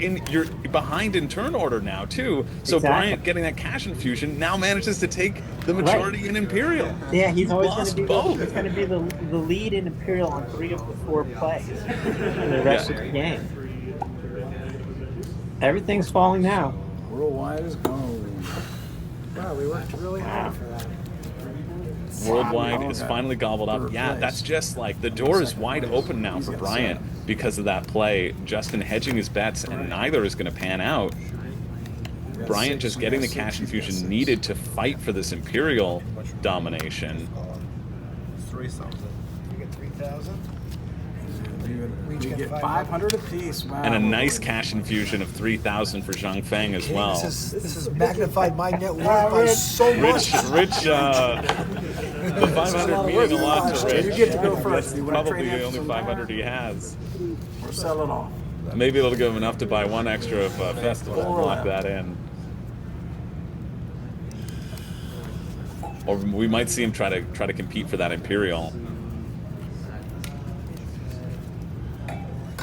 behind in turn order now too. So Exactly. Bryant getting that cash infusion now manages to take the majority in Imperial. Yeah, he's always going lost to be both. he's going to be the lead in Imperial on 3 of the 4 plays in the rest of the game. Everything's falling now. Worldwide is gone. Wow, we worked really hard for that. Worldwide is finally gobbled up. Yeah, that's just like the door is wide open now for Bryant because of that play. Justin hedging his bets, and neither is going to pan out. Bryant just getting the cash infusion needed to fight for this Imperial domination. 3,000. You get 3,000. We get 500 apiece. Wow. And a nice cash infusion of 3,000 for Zhangfeng as well. This has magnified my net worth by so much. Rich, the 500 meaning a lot to Rich. You get to go first. That's probably the only 500 he has. Or sell it off. Maybe it'll give him enough to buy 1 extra of Festival and lock that in. or we might see him try to compete for that Imperial.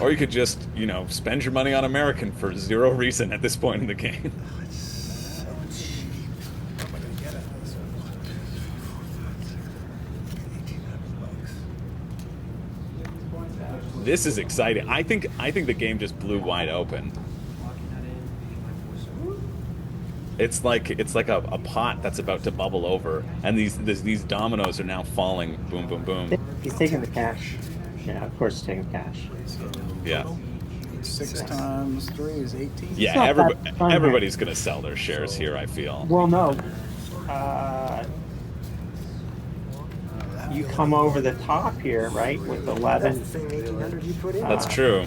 Or you could just, you know, spend your money on American for zero reason at this point in the game. So cheap. What am I gonna get out of this? 1,800 bucks. This is exciting. I think the game just blew wide open. It's like a pot that's about to bubble over, and these dominoes are now falling. Boom, boom, boom. He's taking the cash. Yeah, of course, he's taking cash. Yeah. 6 times 3 is 18. Yeah, not that fun, everybody's going to sell their shares here, I feel. Well, no. You come over the top here, right, with 11. That's true.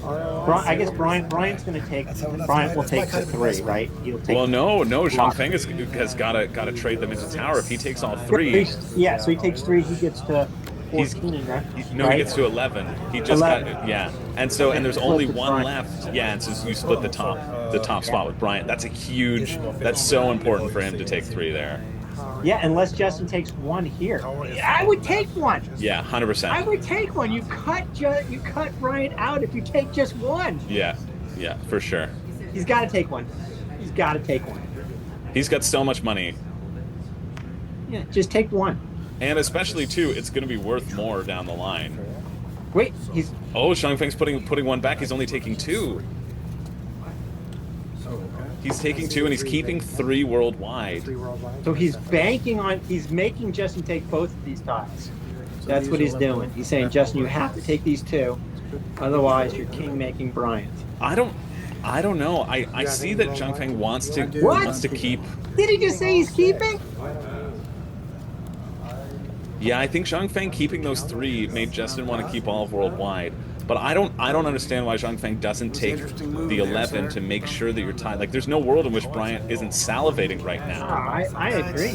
I guess Bryant's going to take. Bryant will take the 3, right? He'll take. Well, no. Zhang Feng has got to trade them into tower. If he takes all 3, Yeah, so he takes 3. He gets to 14, right? No, he gets to 11. He just 11. got, yeah. And there's only 1 left. Yeah, and so you split the top spot with Bryant. That's so important for him to take 3 there. Yeah, unless Justin takes 1 here. I would take 1. Yeah, 100%. I would take 1. You cut Bryant out if you take just 1. Yeah, for sure. He's got to take 1. He's got to take 1. He's got so much money. Yeah, just take 1. And especially, too, it's going to be worth more down the line. Wait, Zhang Feng's putting 1 back. He's only taking 2. He's taking 2, and he's keeping 3 worldwide. So he's he's making Justin take both of these tiles. That's what he's doing. He's saying, Justin, you have to take these 2. Otherwise, you're king making Bryant. I don't know. I see that Zhang Feng wants to keep. Did he just say he's keeping? Yeah, I think Zhang Feng keeping those 3 made Justin want to keep all of worldwide. But I don't understand why Zhang Feng doesn't take the 11 to make sure that you're tied. Like, there's no world in which Bryant isn't salivating right now. I agree.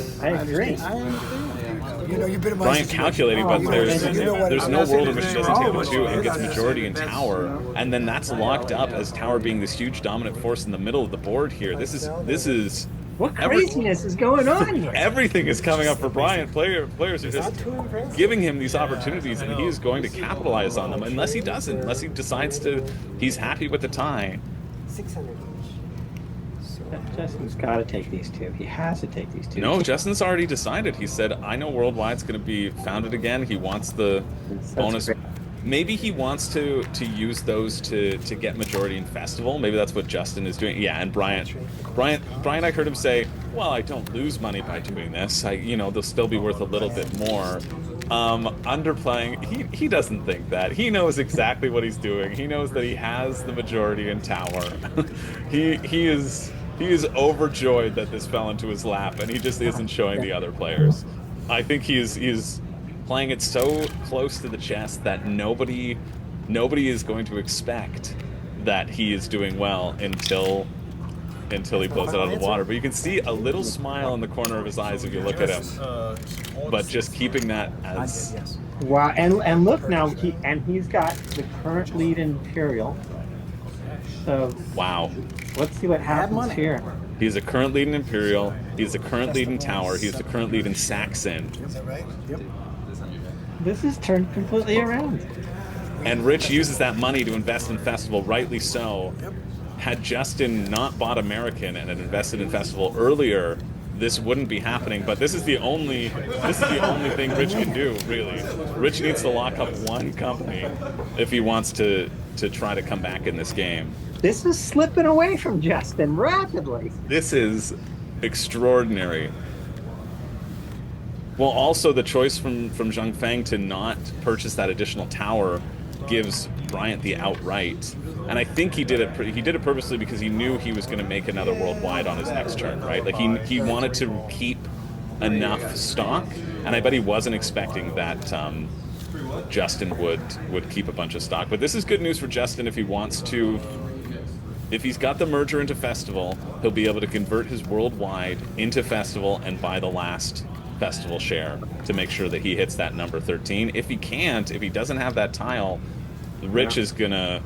You know, you've been Bryant calculating, but there's no world in which he doesn't take the 2 and gets majority in tower, and then that's locked up as tower being this huge dominant force in the middle of the board here. This is what craziness is going on here? Everything is coming up for Bryant. Players are just giving him these opportunities, and he is going to capitalize on them. Unless he decides he's happy with the tie. 600 Justin's got to take these 2. He has to take these 2. No, Justin's already decided. He said, I know Worldwide's going to be founded again. He wants the bonus. Great. Maybe he wants to use those to get majority in Festival. Maybe that's what Justin is doing. Yeah, and Bryant, I heard him say, well, I don't lose money by doing this. They'll still be worth a little bit more. Underplaying, he doesn't think that. He knows exactly what he's doing. He knows that he has the majority in tower. He is overjoyed that this fell into his lap, and he just isn't showing the other players. I think he's playing it so close to the chest that nobody is going to expect that he is doing well until he blows it out of the water. But you can see a little smile in the corner of his eyes if you look at him. But just keeping that as... Wow, and look now, he's got the current lead in Imperial. So wow. Let's see what happens here. He's a current lead in Imperial. He's a current lead in Tower. He's the current lead in Saxon. Is that right? Yep. This is turned completely around. And Rich uses that money to invest in Festival, rightly so. Yep. Had Justin not bought American and had invested in Festival earlier, this wouldn't be happening. But this is the only thing Rich can do, really. Rich needs to lock up 1 company if he wants to try to come back in this game. This is slipping away from Justin rapidly. This is extraordinary. Well, also the choice from Zhang Feng to not purchase that additional tower gives Bryant the outright, and I think he did it purposely because he knew he was going to make another worldwide on his next turn, right? Like he wanted to keep enough stock, and I bet he wasn't expecting that Justin would keep a bunch of stock. But this is good news for Justin if he wants to. If he's got the merger into Festival, he'll be able to convert his worldwide into Festival and buy the last Festival share to make sure that he hits that number 13. If he doesn't have that tile, Rich is gonna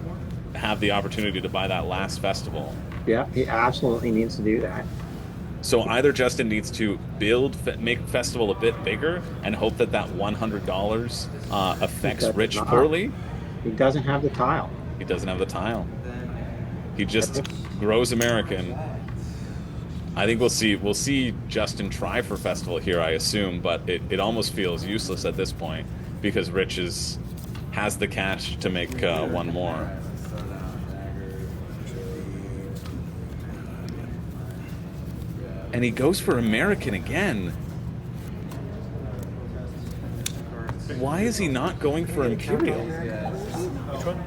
have the opportunity to buy that last Festival. Yeah, he absolutely needs to do that. So either Justin needs to make Festival a bit bigger and hope that that $100 affects does Rich not. poorly. He doesn't have the tile. He doesn't have the tile. He just grows American. I think we'll see Justin try for Festival here, I assume, but it almost feels useless at this point because Rich has the cash to make one more. And he goes for American again. Why is he not going for Imperial? Which one?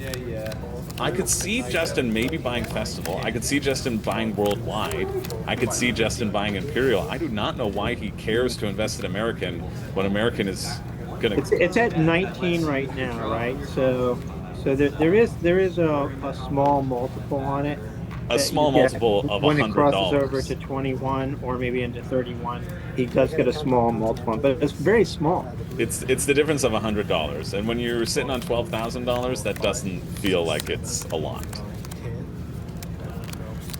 Yeah. I could see Justin maybe buying Festival. I could see Justin buying Worldwide. I could see Justin buying Imperial. I do not know why he cares to invest in American when American is gonna. It's at 19 right now, right? So there is a small multiple on it. A small multiple of when $100. it crosses over to 21 or maybe into 31, he does get a small multiple, but it's very small. It's the difference of $100, and when you're sitting on $12,000, that doesn't feel like it's a lot.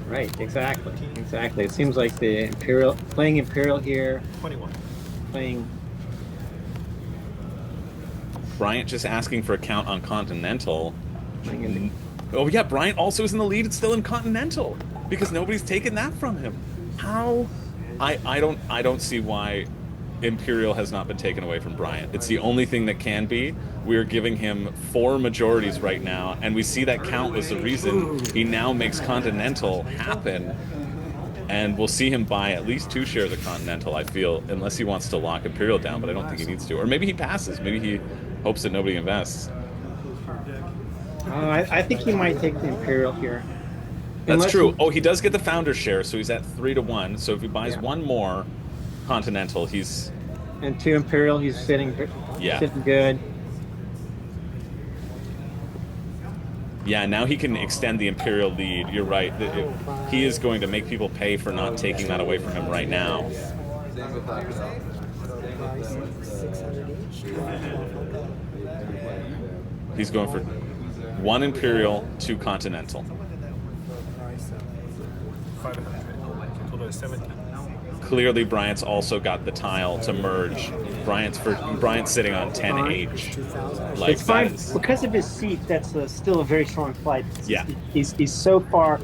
Right, exactly. It seems like the playing Imperial here, 21. playing. Bryant just asking for a count on Continental. playing Oh yeah, Bryant also is in the lead. It's still in Continental because nobody's taken that from him. How? I don't see why Imperial has not been taken away from Bryant. It's the only thing that can be. We're giving him 4 majorities right now, and we see that count was the reason he now makes Continental happen. And we'll see him buy at least 2 shares of Continental, I feel, unless he wants to lock Imperial down, but I don't think he needs to. Or maybe he passes. Maybe he hopes that nobody invests. I think he might take the Imperial here. That's true. Oh, he does get the founder share, so he's at 3-1. So if he buys one more Continental, he's... And 2 Imperial, he's sitting good. Yeah, now he can extend the Imperial lead. You're right. He is going to make people pay for not taking that away from him right now. He's going for 1 Imperial, 2 Continental. 500. Total is 70. Clearly, Bryant's also got the tile to merge. Bryant's sitting on 10H. Like It's fine is, because of his seat. That's still a very strong flight. Yeah. He's so far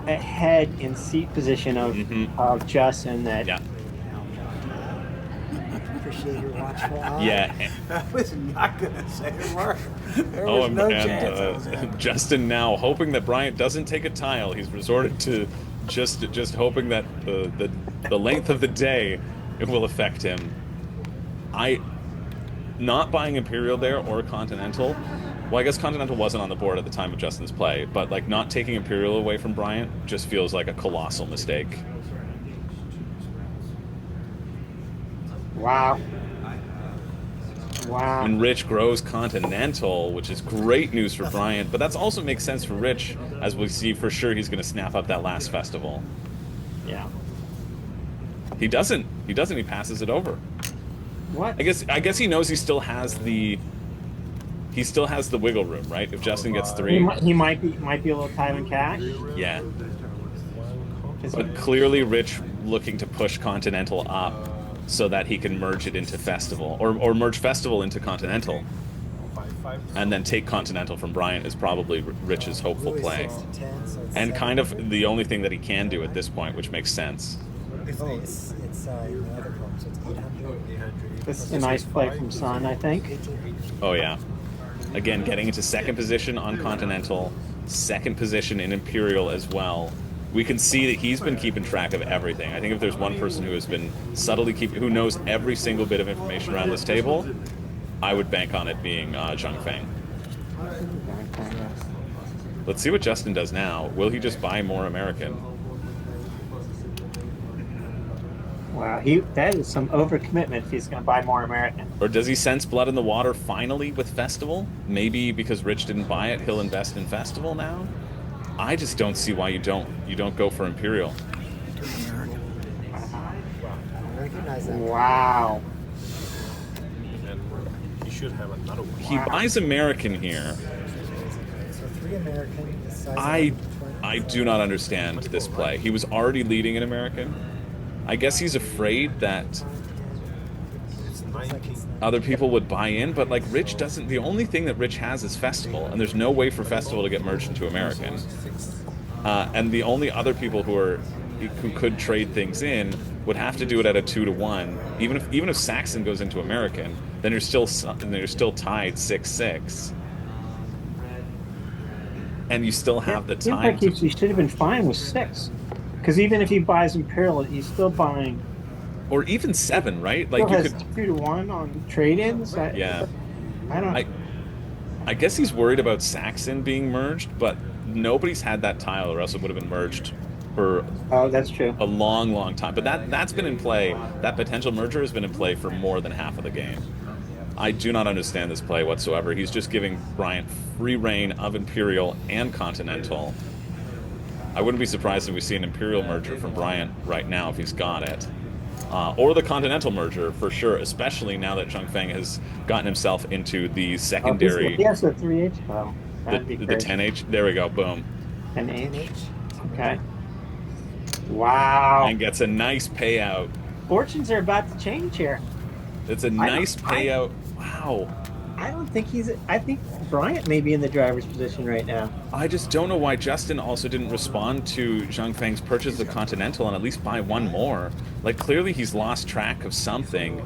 ahead in seat position of Justin that. Yeah. Appreciate your watchful eye. Yeah. I was not going to say a word. There was no chance. Justin now hoping that Bryant doesn't take a tile. He's resorted to just hoping that the length of the day it will affect him. Not buying Imperial there or Continental. Well, I guess Continental wasn't on the board at the time of Justin's play, but like not taking Imperial away from Bryant just feels like a colossal mistake. Wow. And Rich grows Continental, which is great news for Bryant, but that also makes sense for Rich, as we see for sure he's going to snap up that last festival. Yeah. He doesn't. He passes it over. What? I guess he knows he still has the wiggle room, right? If Justin gets 3, He might be a little time in cash. yeah. But clearly, Rich looking to push Continental up so that he can merge it into Festival, or merge Festival into Continental, and then take Continental from Bryant is probably Rich's hopeful play, and kind of the only thing that he can do at this point, which makes sense. It's another problem, so it's 800. This is a nice play from Sun, I think. Oh yeah. Again, getting into 2nd position on Continental, 2nd position in Imperial as well. We can see that he's been keeping track of everything. I think if there's one person who has been who knows every single bit of information around this table, I would bank on it being Zhang Feng. Let's see what Justin does now. Will he just buy more American? Wow, that is some overcommitment if he's going to buy more American. Or does he sense blood in the water finally with Festival? Maybe because Rich didn't buy it, he'll invest in Festival now? I just don't see why you don't go for Imperial. Wow. And he should have another one. He buys American here. 3 American. The size I do not understand this play. He was already leading in American. I guess he's afraid that other people would buy in, but like Rich doesn't. The only thing that Rich has is Festival, and there's no way for Festival to get merged into American. And the only other people who could trade things in would have to do it at a 2-to-1. Even if Saxon goes into American, then you're still tied 6-6, and you still have the time. He should have been fine with 6, because even if he buys Imperial, he's still buying. Or even 7, right? Like Still you has could 2-to-1 on trade-ins. Yeah. I don't. I guess he's worried about Saxon being merged, but nobody's had that tile, or else it would have been merged for that's true. a long, long time. But that's been in play. That potential merger has been in play for more than half of the game. I do not understand this play whatsoever. He's just giving Bryant free reign of Imperial and Continental. I wouldn't be surprised if we see an Imperial merger from Bryant right now if he's got it. Or the Continental merger, for sure, especially now that Zhangfeng has gotten himself into the secondary... He has the 3H file. The 10H? There we go, boom. 10H? Okay. Wow. And gets a nice payout. Fortunes are about to change here. It's a nice payout. Wow. I don't think I think Bryant may be in the driver's position right now. I just don't know why Justin also didn't respond to Zhangfeng's purchase of the Continental and at least buy one more. Like, clearly he's lost track of something.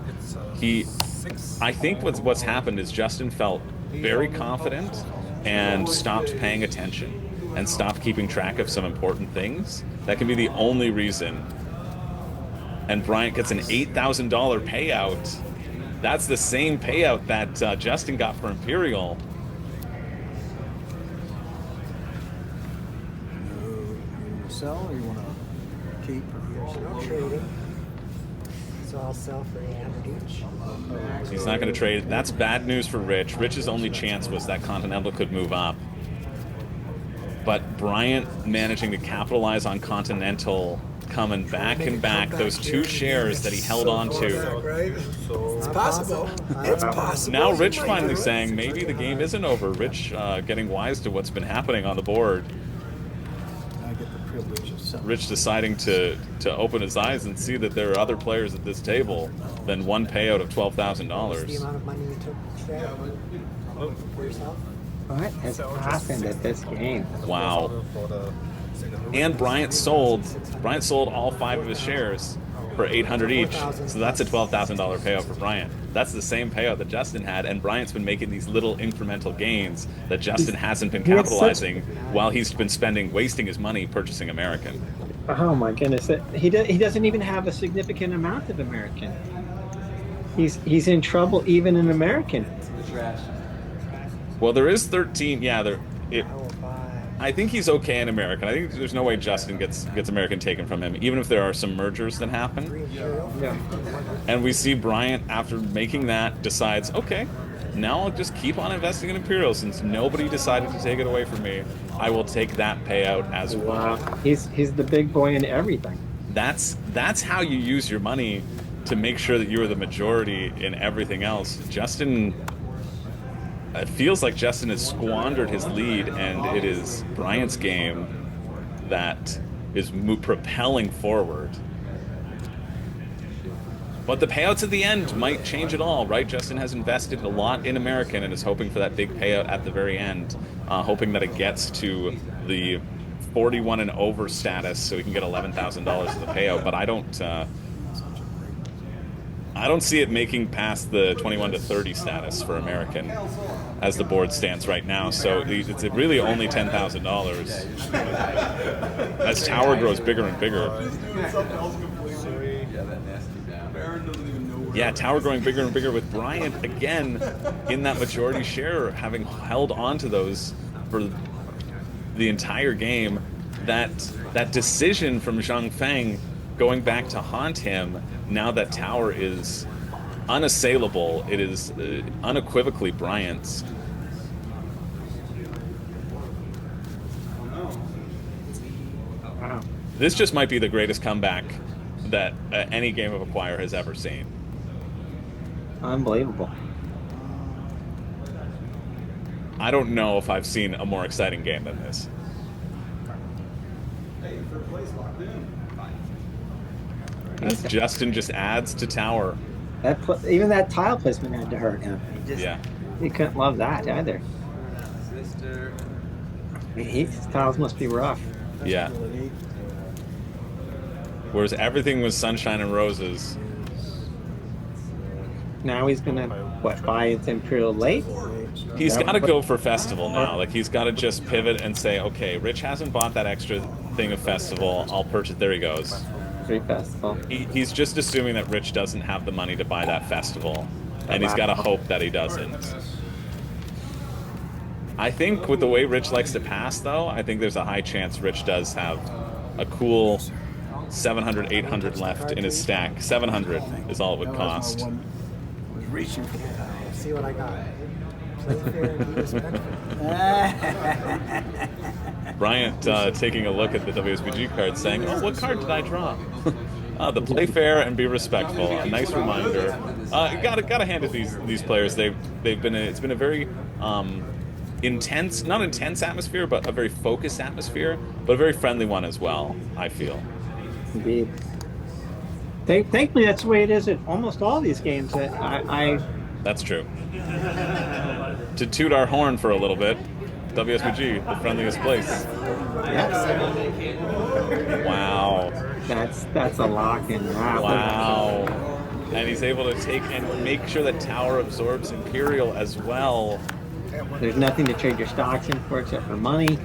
I think what's happened is Justin felt very confident and stopped paying attention and stopped keeping track of some important things. That can be the only reason. And Bryant gets an $8,000 payout. That's the same payout that Justin got for Imperial. You want to sell or you want to keep? No trading. So I'll sell for 800 each. He's not going to trade. That's bad news for Rich. Rich's only chance was that Continental could move up. But Bryant managing to capitalize on Continental coming back and back, those 2 shares that he held on to. Right? It's possible. It's possible. Now Rich finally saying maybe the game isn't over. Rich getting wise to what's been happening on the board. I get the privilege of selling. Rich deciding to open his eyes and see that there are other players at this table than one payout of $12,000. The amount of money you took today for yourself? What has happened at this game? Wow. And Bryant sold all 5 of his shares for $800 each. So that's a $12,000 payout for Bryant. That's the same payout that Justin had, and Bryant's been making these little incremental gains that Justin hasn't been capitalizing while he's been wasting his money purchasing American. Oh my goodness. He doesn't even have a significant amount of American. He's in trouble even in American. Well, there is 13. Yeah, I think he's okay in American. I think there's no way Justin gets American taken from him, even if there are some mergers that happen. Yeah. And we see Bryant, after making that, decides, okay, now I'll just keep on investing in Imperial since nobody decided to take it away from me. I will take that payout as well. Wow. He's the big boy in everything. That's how you use your money to make sure that you are the majority in everything else. Justin... It feels like Justin has squandered his lead, and it is Bryant's game that is propelling forward. But the payouts at the end might change it all, right? Justin has invested a lot in American and is hoping for that big payout at the very end, hoping that it gets to the 41 and over status so he can get $11,000 of the payout. But I don't see it making past the 21 to 30 status for American as the board stands right now. So it's really only $10,000 as Tower grows bigger and bigger. Yeah, Tower growing bigger and bigger with Bryant again in that majority share, having held on to those for the entire game. That decision from Zhangfeng going back to haunt him now that Tower is unassailable, it is unequivocally Bryant's. Wow. This just might be the greatest comeback that any game of Acquire has ever seen. Unbelievable. I don't know if I've seen a more exciting game than this. As Justin just adds to tower. Even that tile placement had to hurt him. He couldn't love that either. His tiles must be rough. Yeah. Whereas everything was sunshine and roses. Now he's gonna buy into Imperial late? He's got to go for festival now. Like he's got to just pivot and say, okay, Rich hasn't bought that extra thing of festival. I'll purchase. There he goes. Free festival. He's just assuming that Rich doesn't have the money to buy that festival, and he's got to hope that he doesn't. I think with the way Rich likes to pass, though, I think there's a high chance Rich does have a cool 700, 800 left in his stack. 700 is all it would cost. Reaching for the tile. See what I got. Play fair and be respectful. Bryant taking a look at the WSBG card saying, oh, what card did I draw? The play fair and be respectful. A nice reminder. Gotta hand it these players. It's been a very intense, not intense atmosphere, but a very focused atmosphere, but a very friendly one as well, I feel. Indeed. Thankfully, that's the way it is at almost all these games. That's true. To toot our horn for a little bit, WSBG, the friendliest place. Yes. Wow. That's a lock in. Wow. And he's able to take and make sure that tower absorbs Imperial as well. There's nothing to trade your stocks in for except for money.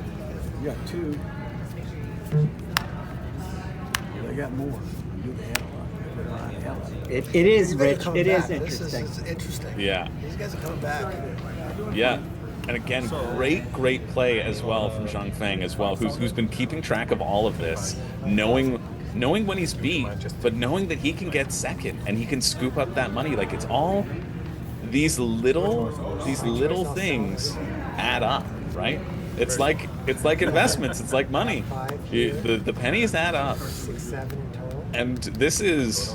You got two. They got more. It is rich. It is This interesting. is interesting. Yeah. These guys are coming back. Yeah. And again, great play as well from Zhang Feng as well, who's been keeping track of all of this, knowing when he's beat, but knowing that he can get second and he can scoop up that money. Like it's all these little things add up, right? It's like investments. It's like money. The pennies add up. 6, 7 in total. And this is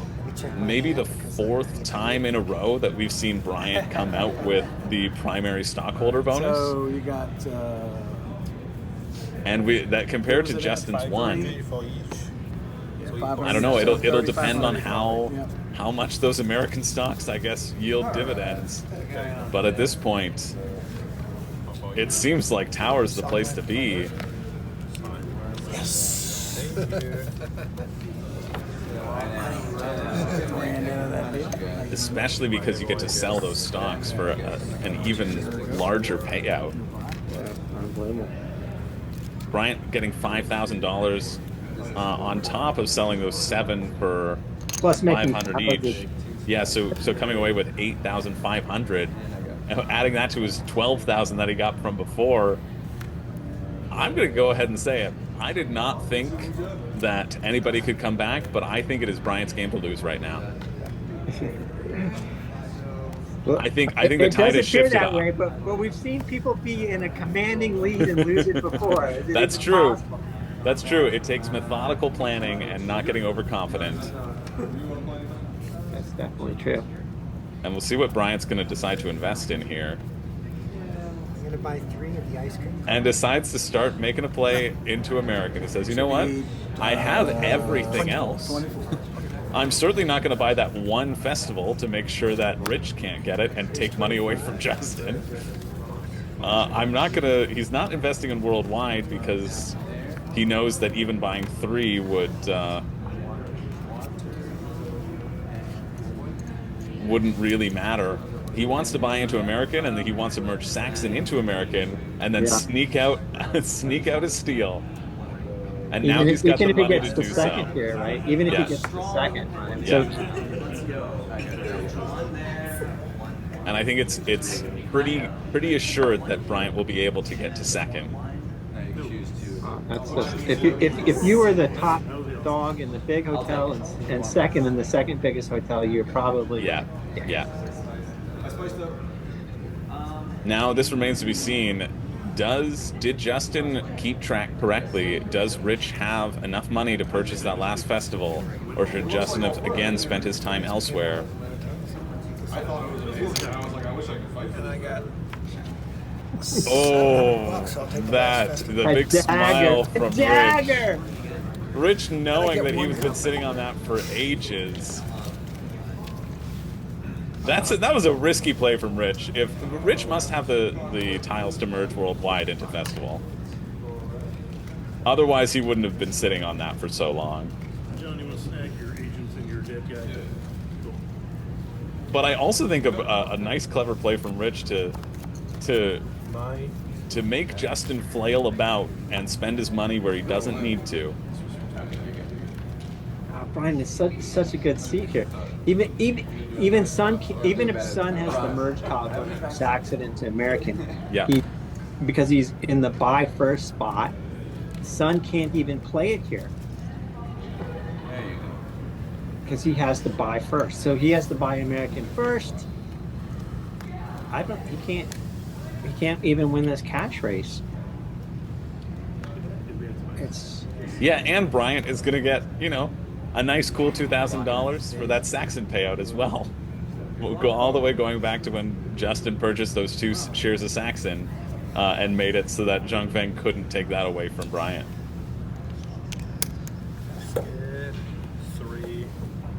maybe the 4th time in a row that we've seen Bryant come out with the primary stockholder bonus. So you got. And that compared to Justin's one, I don't know. It'll depend on how much those American stocks, I guess, yield dividends. But at this point, it seems like Tower's the place to be. Especially because you get to sell those stocks for an even larger payout. Bryant getting $5,000 on top of selling those 7 for Plus making 500 each. Yeah, so coming away with 8,500, adding that to his 12,000 that he got from before. I'm going to go ahead and say it. I did not think that anybody could come back, but I think it is Bryant's game to lose right now. I think the tide has shifted that up. way, but we've seen people be in a commanding lead and lose it before. That's true. That's true. It takes methodical planning and not getting overconfident. That's definitely true. And we'll see what Bryant's going to decide to invest in here. I'm going to buy 3 of the ice cream. And decides to start making a play into America. He says, you know what? I have everything else. I'm certainly not going to buy that one festival to make sure that Rich can't get it and take money away from Justin. I'm not going to... He's not investing in worldwide because he knows that even buying 3 wouldn't really matter. He wants to buy into American, and then he wants to merge Saxon into American, and then sneak out a steal. And now he's got the money to do so. Here, right? Even if he gets the second, right? Yeah. And I think it's pretty assured that Bryant will be able to get to second. That's just, if you were the top dog in the big hotel and second in the second biggest hotel, you're probably yeah. Now this remains to be seen. Did Justin keep track correctly? Does Rich have enough money to purchase that last festival, or should Justin have again spent his time elsewhere? Oh, Bucks, I'll take the that last the A big dagger. smile A from dagger. Rich knowing get that he one was been cup. sitting on that for ages. That was a risky play from Rich. If Rich must have the tiles to merge worldwide into Festival. Otherwise, he wouldn't have been sitting on that for so long. John, you want to snag your agents in your deck? Yeah. Cool. But I also think of a nice, clever play from Rich to make Justin flail about and spend his money where he doesn't need to. Brian is such a good seat here. Even Sun, even if Sun has the merge tile going from Saxon into American, Yeah. because he's in the buy first spot, Sun can't even play it here because he has to buy first. So he has to buy American first. He can't even win this cash race. Yeah, and Bryant is going to get, a nice cool $2,000 for that Saxon payout as well. We'll go all the way going back to when Justin purchased those 2 shares of Saxon and made it so that Zhang Feng couldn't take that away from Bryant.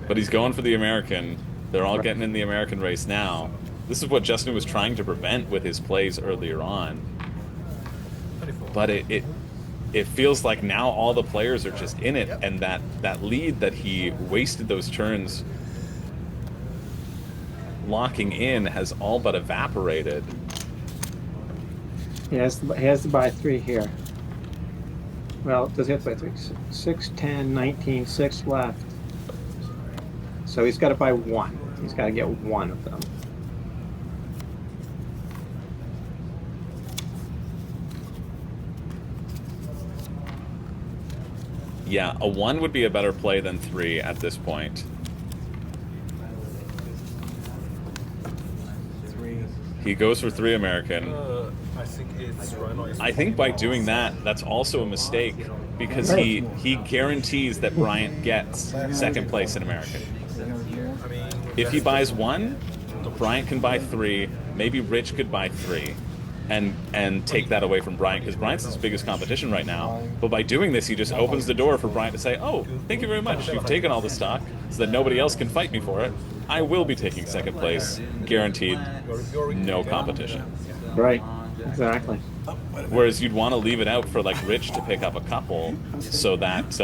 But he's going for the American. They're all getting in the American race now. This is what Justin was trying to prevent with his plays earlier on. But it feels like now all the players are just in it, and that lead that he wasted those turns locking in has all but evaporated. He has to buy 3 here. Well, does he have to buy 3? 6, 10, 19, 6 left. So he's got to buy 1. He's got to get 1 of them. Yeah, a 1 would be a better play than 3 at this point. 3. He goes for 3 American. I think it's right on. I think by doing that, that's also a mistake because he guarantees that Bryant gets 2nd place in American. If he buys 1, Bryant can buy 3. Maybe Rich could buy 3. And take that away from Bryant because Bryant's his biggest competition right now. But by doing this, he just opens the door for Bryant to say, "Oh, thank you very much. You've taken all the stock so that nobody else can fight me for it. I will be taking 2nd place, guaranteed. No competition." Right. Exactly. Whereas you'd want to leave it out for like Rich to pick up a couple so that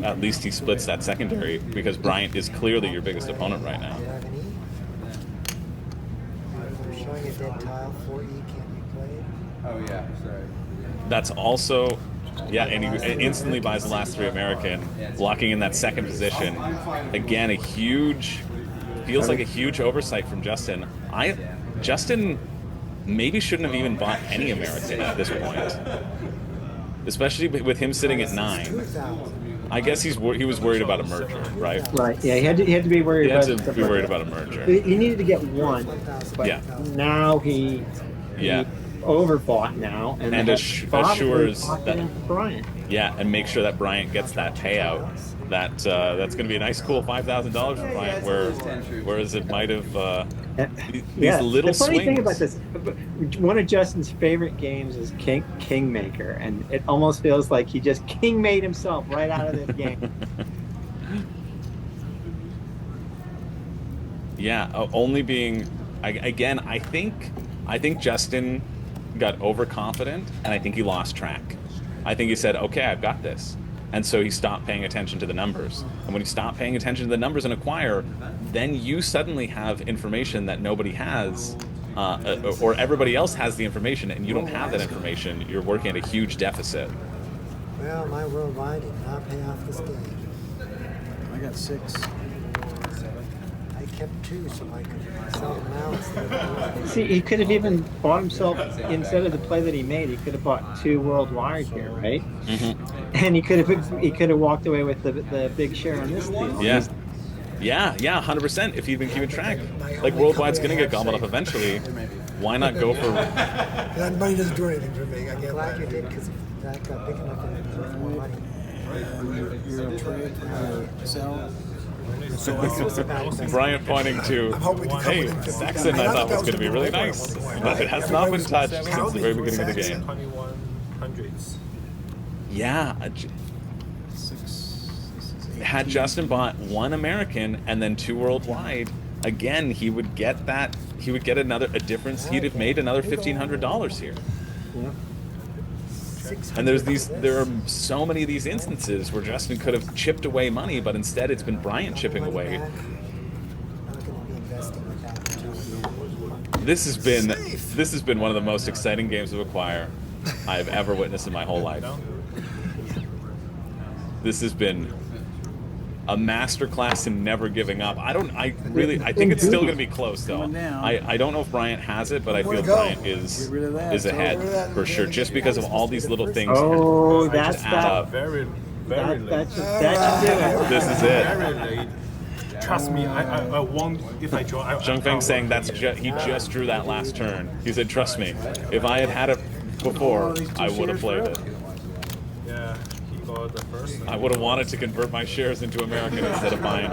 at least he splits that secondary because Bryant is clearly your biggest opponent right now. Do you have an E? We're showing a dead tile. 4E can't be played. Oh yeah, sorry. That's also, yeah, and he instantly buys the last 3 American, blocking in that 2nd position. Again, feels like a huge oversight from Justin. Justin maybe shouldn't have even bought any American at this point, especially with him sitting at 9. I guess he was worried about a merger, right? Right. Yeah, he had to be worried about. He had to be worried about a merger. He needed to get 1, but Yeah. now he overbought now, and assures that Bryant. Yeah, and make sure that Bryant gets that payout. That's going to be a nice, cool $5,000 for Bryant. Whereas it might have these little the funny swings. thing about this, one of Justin's favorite games is Kingmaker, and it almost feels like he just king made himself right out of this game. Yeah, only being again. I think Justin got overconfident, and I think he lost track. I think he said, "Okay, I've got this," and so he stopped paying attention to the numbers. And when you stop paying attention to the numbers and acquire, then you suddenly have information that nobody has, or everybody else has the information, and you don't have that information. You're working at a huge deficit. Well, my worldwide did not pay off this game. I got 6. I kept 2 so I could sell them out. See, he could have even bought himself, instead of the play that he made, he could have bought 2 worldwide here, right? Mm-hmm. And he could have walked away with the big share on this deal. Yeah, 100%. If he'd been keeping track, like worldwide's going to get gobbled up eventually. Why not go for? That money doesn't do anything for me. I get Glad you did, because that got big enough and it was worth more money. You're a trade, sell. So I was Bryant pointing to, I'm hoping to come hey, within 50. Saxon I thought was going to be really nice, but it has not been touched since the very beginning of the game. 21 hundreds. Yeah. Had Justin bought one American and then two worldwide, again, he would get that. He would get a difference. He'd have made another $1,500 here. Yeah. And there are so many of these instances where Justin could have chipped away money, but instead it's been Bryant chipping away. This has been one of the most exciting games of Acquire I've ever witnessed in my whole life. This has been a masterclass in never giving up. I think it's still going to be close though. I don't know if Bryant has it, but I feel Bryant is ahead for sure, just because of all these little things. Oh, that's add up. Very late. that should do it. This is it. Very late. Trust me, I won't. If I draw, Zhang Feng saying he just drew that last turn. He said, "Trust me, if I had it before, I would have played it. Yeah, he got the first. I would have wanted to convert my shares into American instead of buying."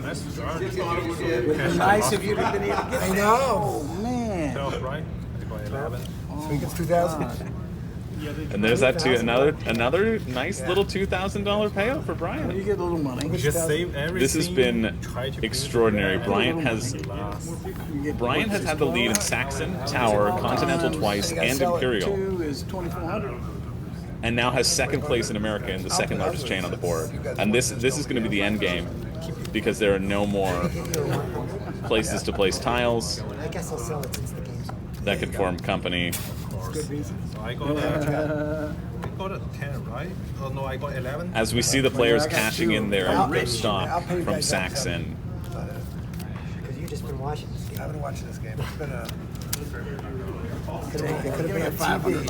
Nice start. Nice if you'd have been able to get I know. man. 12, right? I got 11. So he gets 2,000. And there's that too. Another nice little $2,000 payout for You Bryant. get a little money. Just save everything. This has been Try to extraordinary. Bryant has had the lead in Saxon, Tower, Continental twice, and Imperial, Two is 2,400. and now has second place in America in the second largest chain on the board. And this is going to be the end game because there are no more places to place tiles I guess I'll sell it since the game's that can form company. So I got a 10, right? Oh no, I got 11. As we see the players cashing in their I'll pay stock you from back Saxon. because you've just been watching this game. I've been watching this game. It's been It could have been a $500.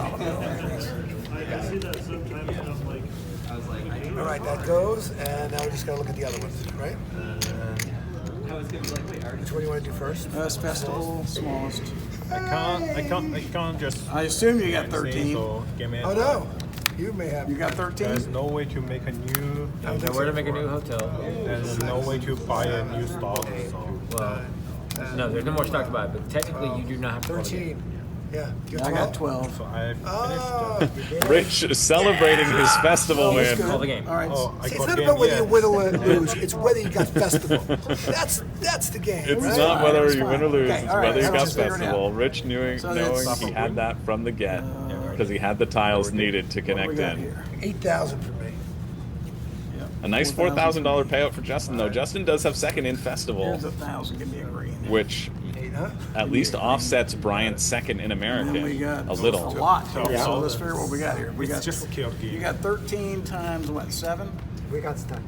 all right, that goes, and now we just gotta look at the other ones, right? Which one do you want to do first? Best festival, smallest. I can't just. I assume you got 13. So give me. Oh no, you may have. You got 13? There's no way to make a new. Nowhere to make a new hotel. There's no way to buy a new stock. So. Well, no, there's no more stock to buy, but technically you do not have to call the game. 13. Yeah, you I got 12. So I Oh, finished. Rich celebrating his festival win. Call the game. All right. Oh, I it's got not game, about whether yeah. you win or lose. It's whether you got festival. That's the game. It's right? not whether That's you fine. win or lose, Okay, it's all right, whether you I'll got just figure it festival. out. Rich knowing So that's- he had that from the get because he had the tiles needed to What do we connect got in. here? 8,000 for me. A nice $4,000 payout for Justin, though. Justin does have second in festival, Here's 1,000. Give me a green. which 8, huh? at least offsets Bryant's second in And then we American got a a little. lot. So let's figure what we got here. We It's got just a chaos game. You got 13 times what? 7? We got stuck.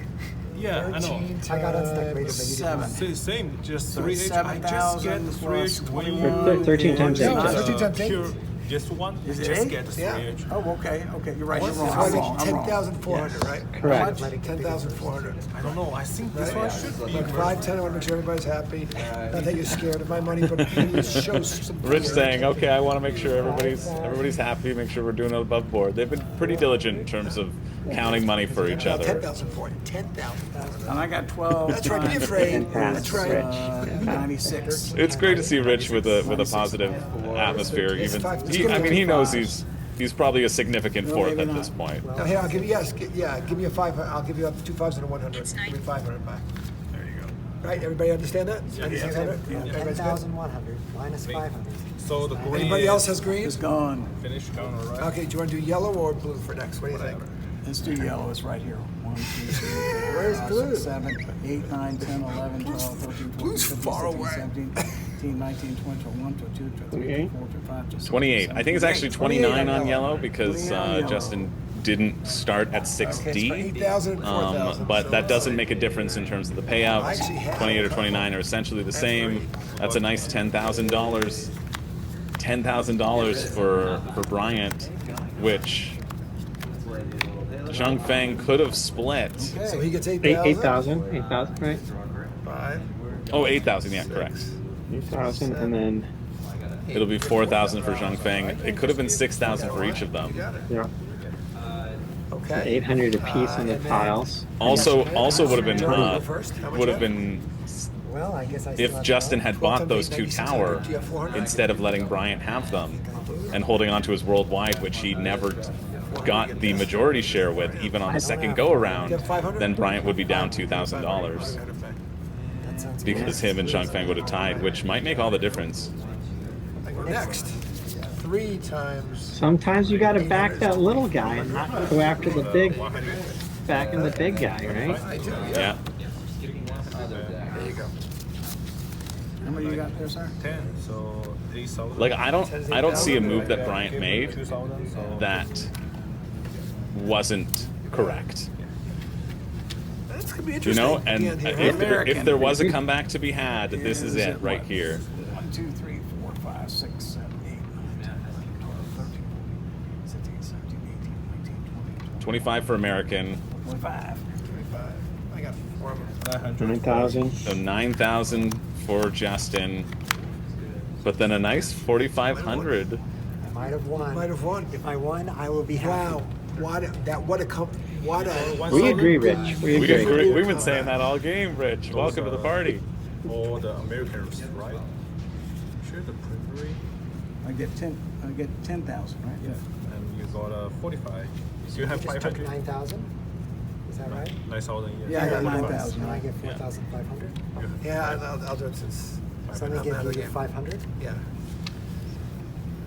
Yeah, I know. I got unstuck later, but you did 7. not. Same, just So 3H. I just get 7,000 3H plus when 21. 13 times No, 8. 13 times 8. pure. Just one. Is it just 8? get Yeah. 3H. Oh, okay. You're right. You're So wrong. I I'm get wrong. 10,400, right? Correct. 10,400. I don't know. I think this one should be. Like 5, 10, I want to make sure everybody's happy. Not that you're scared of my money, but please show some Rich fear. saying, "Okay, I want to make sure everybody's happy. Make sure we're doing it above board." They've been pretty diligent in terms of counting money for each other. 10,400. 10,000. And I got 12. That's right. Be afraid. That's right. 96. It's great to see Rich with a positive atmosphere. He knows he's probably a significant fourth at this point. Now, here, I'll give you, give me a 5. I'll give you up 2,100. Give me 500 back. There you go. Right? Everybody understand that? Understand that? Everybody's good? 10,100 minus 500. So the green. Anybody else has green? It's gone. Finish counter, right? Okay, do you want to do yellow or blue for next? What do you think? Let's do yellow. It's right here. 1, 2, 3, 4, Where's 5, blue? 6, 7, 8, 9, 10, 11, 12, 13, 14, Blue's 15, far 16, away. 17, 18, 19, 20, 21, 22, 23, 24, 25, 26, 28. I think it's actually 29 on yellow because 28 on yellow. Justin didn't start at Okay, 6D. 8,000 and 4,000. But that doesn't make a difference in terms of the payouts. I actually have- 28 or 29 are essentially the same. That's a nice $10,000. $10,000 for Bryant, which Zhang Feng could have split. So he gets 8,000. 8,000, right? 5. Oh, 8,000, yeah, correct. 8,000, and then It'll be 4,000 for Zhang Feng. It could have been 6,000 for each of them. You got it. yeah. Oh, Okay. 800 apiece on the and then- tiles. Also would have been Jordan, go first. How much would have you been Well, I guess I still if have Justin 12. had 12 bought times those 8, two 9600. tower Do you have 400? instead of letting Bryant have them and holding on to his worldwide, which he never got the majority share with, even on the second go around, then Bryant would be down $2,000 That sounds because him and Zhang Feng would have tied, which might make all the difference. I go next. 3 times. Sometimes you got to back that little guy and not go after the big, backing the big guy, right? I do. Yeah. There you go. How many you got there, sir? 10, so 8,000. Like I don't see a move that Bryant made 2,000, so that wasn't correct. That's gonna be You interesting. know, and Again, here. if there was a comeback to be had, this is it right here. 1, 2, 3, 4, 5, 6, 7, 8, 9, 10, 11, 12, 13, 16, 17, 18, 19, 20, 25 for American, 25. 25. I got 4 of them. 9,000. so 9,000 for Justin, but then a nice 4,500. I might have won. Might have won. If I won, I will be happy. Wow. What a We agree, Rich. We We agree. agree. We've been saying that all game, Rich. Welcome to the party. all the Americans, right? Share the privilege, I get 10,000, right? yeah, and you got 45. You have You just took 500. 9,000? Is that right? 9,000, Yeah, I got 45. 9,000. And I get 4,500? Yeah, I'll do it since So I'm they not give another you game. 500? Yeah.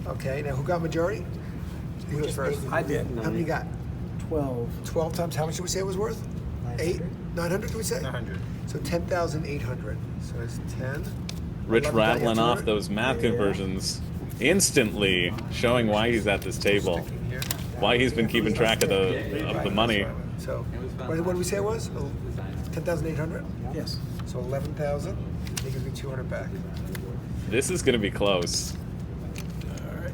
Okay, now who got majority? Who goes just first? made I did. How many you got? 12. 12 times, how much did we say it was worth? 8? 900 did we say? 900. So 10,800. So it's 10. Rich 11,000 rattling off 200. those math conversions instantly, showing why he's at this table, Sticking here. why he's been keeping track of the money. So, what did we say it was? 10,800? Yes. So 11,000. They give me 200 back. This is going to be close. All right.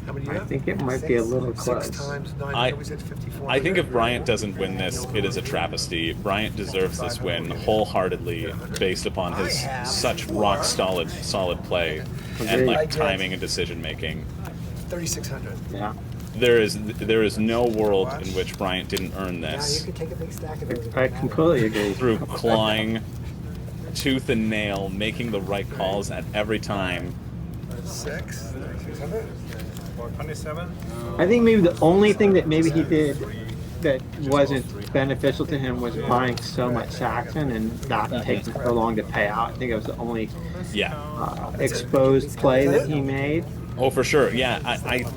How many do you I have? think it might be a little 6 close. times 900. I- We said 5,400. I think if Bryant doesn't win this, it is a travesty. Bryant deserves this win wholeheartedly based upon his such rock solid play and like timing and decision making. 3,600. Yeah. There is no world in which Bryant didn't earn Yeah, you this could take a big stack of those. if I it matters. completely agree. through clawing tooth and nail, making the right calls at every time. 6,600. For 27, I think maybe the only thing that maybe he did that wasn't beneficial to him was buying so much Saxon and not taking so long to pay out. I think it was the only Yeah. exposed play that he made. Oh, for sure. Yeah,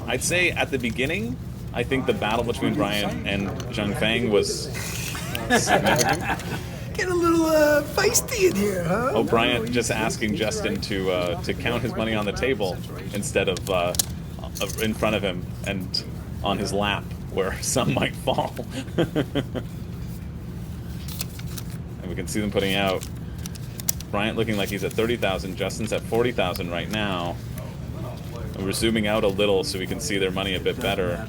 I'd say at the beginning, I think the battle between Bryant and Zhang Feng was significant. Get a little feisty in here, huh? Oh, Bryant just asking Justin to count his money on the table instead of in front of him and on his lap where some might fall. And we can see them putting out. Bryant looking like he's at 30,000. Justin's at 40,000 right now. And we're zooming out a little so we can see their money a bit better.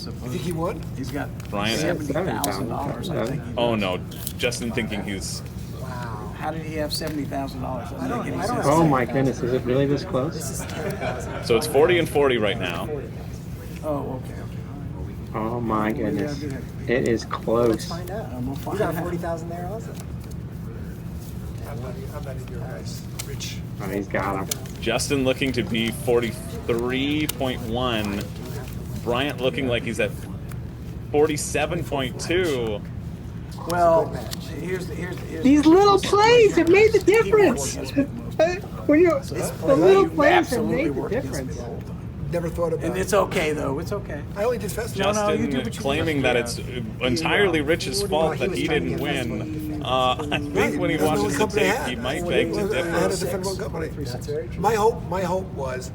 You think he won? He's got Bryant. $70,000, I think. Oh no, Justin thinking he's. Wow. How did he have $70,000? Doesn't make any I don't sense. Oh my goodness, is it really this This close? is 10,000. So it's 40 and 40 right now. Oh, okay. Oh my goodness. It is Let's close. find out. We'll You find got out. 40,000 there also. I'm not in your guys. Rich. Oh, he's got him. Justin looking to be 43.1. Bryant looking like he's at 47.2. Well, here's These little plays have made the difference. When you, the little plays have made the difference. Never thought about And it. it's okay though. It's okay. I only did festival. No, you do Justin what you claiming that it's entirely Rich's fault that he didn't win. I think when he That's watches the what company tape, he had. might beg to I had differ. to defend one company. That's very true. My hope was.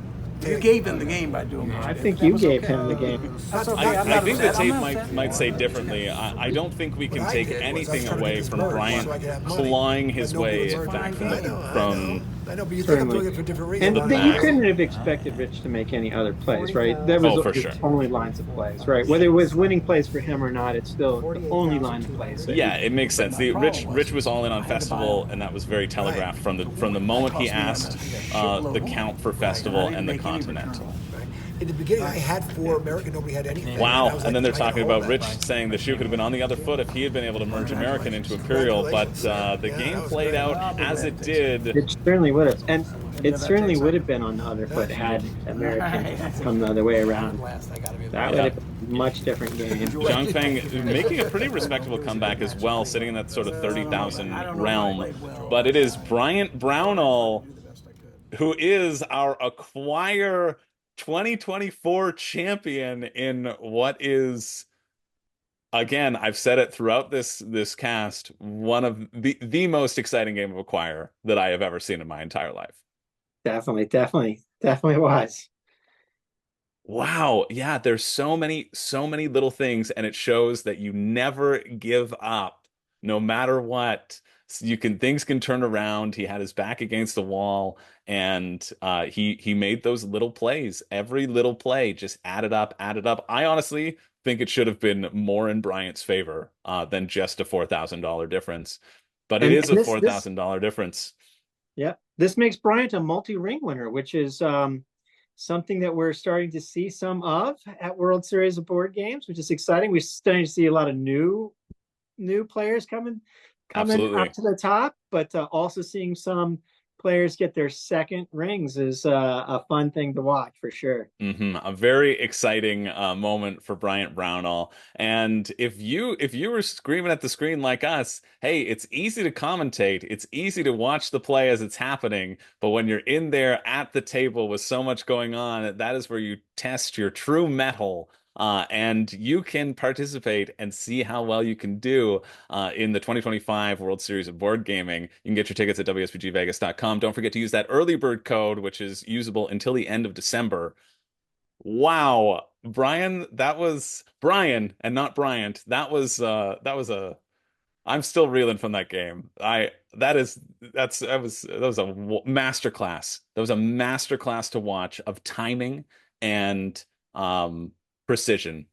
You gave them the game by doing what I you did. think That you was gave okay. him the game. That's okay. I'm I not think the upset. I'm tape not upset. might say differently. I don't think we can What I take did was I was anything trying to away get this from merged Bryant so I could have money. clawing his But nobody way merged back it. from I know, but you think I'm doing it for different reasons. And you couldn't have expected Rich to make any other plays, right? That was Oh, for his sure. only lines of plays, right? Whether it was winning plays for him or not, it's still the only line of plays. Yeah, it makes sense. Rich was all in on festival, and that was very telegraphed from the moment he asked the count for festival and the Continental. In the beginning, I had 4 American, nobody had anything. Wow. I was And like, then they're I gotta talking hold about that. Rich saying the shoe could have been on the other foot if he had been able to merge American into Imperial, but the Yeah, game that was played great. out as it did. It certainly would have, and it certainly would have been on the other foot had American come the other way around. That would have been a much different game. Zhang Feng making a pretty respectable comeback as well, sitting in that sort of 30,000 realm. But it is Bryant Brownell who is our Acquire 2024 champion in what is, again, I've said it throughout this cast, one of the most exciting game of Acquire that I have ever seen in my entire life. Definitely was. Wow. Yeah, there's so many little things, and it shows that you never give up, no matter what. Things can turn around. He had his back against the wall, and he made those little plays. Every little play just added up, added up. I honestly think it should have been more in Bryant's favor than just a $4,000 difference. But it is a $4,000 difference. Yeah, this makes Bryant a multi-ring winner, which is something that we're starting to see some of at World Series of Board Games, which is exciting. We're starting to see a lot of new players coming Absolutely up to the top, but also seeing some players get their second rings is a fun thing to watch for sure. A very exciting moment for Bryant Brownell. And if you were screaming at the screen like us, hey, it's easy to commentate, it's easy to watch the play as it's happening, but when you're in there at the table with so much going on, that is where you test your true mettle. And you can participate and see how well you can do in the 2025 World Series of Board Gaming. You can get your tickets at WSBGVegas.com. Don't forget to use that early bird code, which is usable until the end of December. Wow, Brian, that was Brian and not Bryant. That was a I'm still reeling from that game. That was a masterclass. That was a masterclass to watch of timing and precision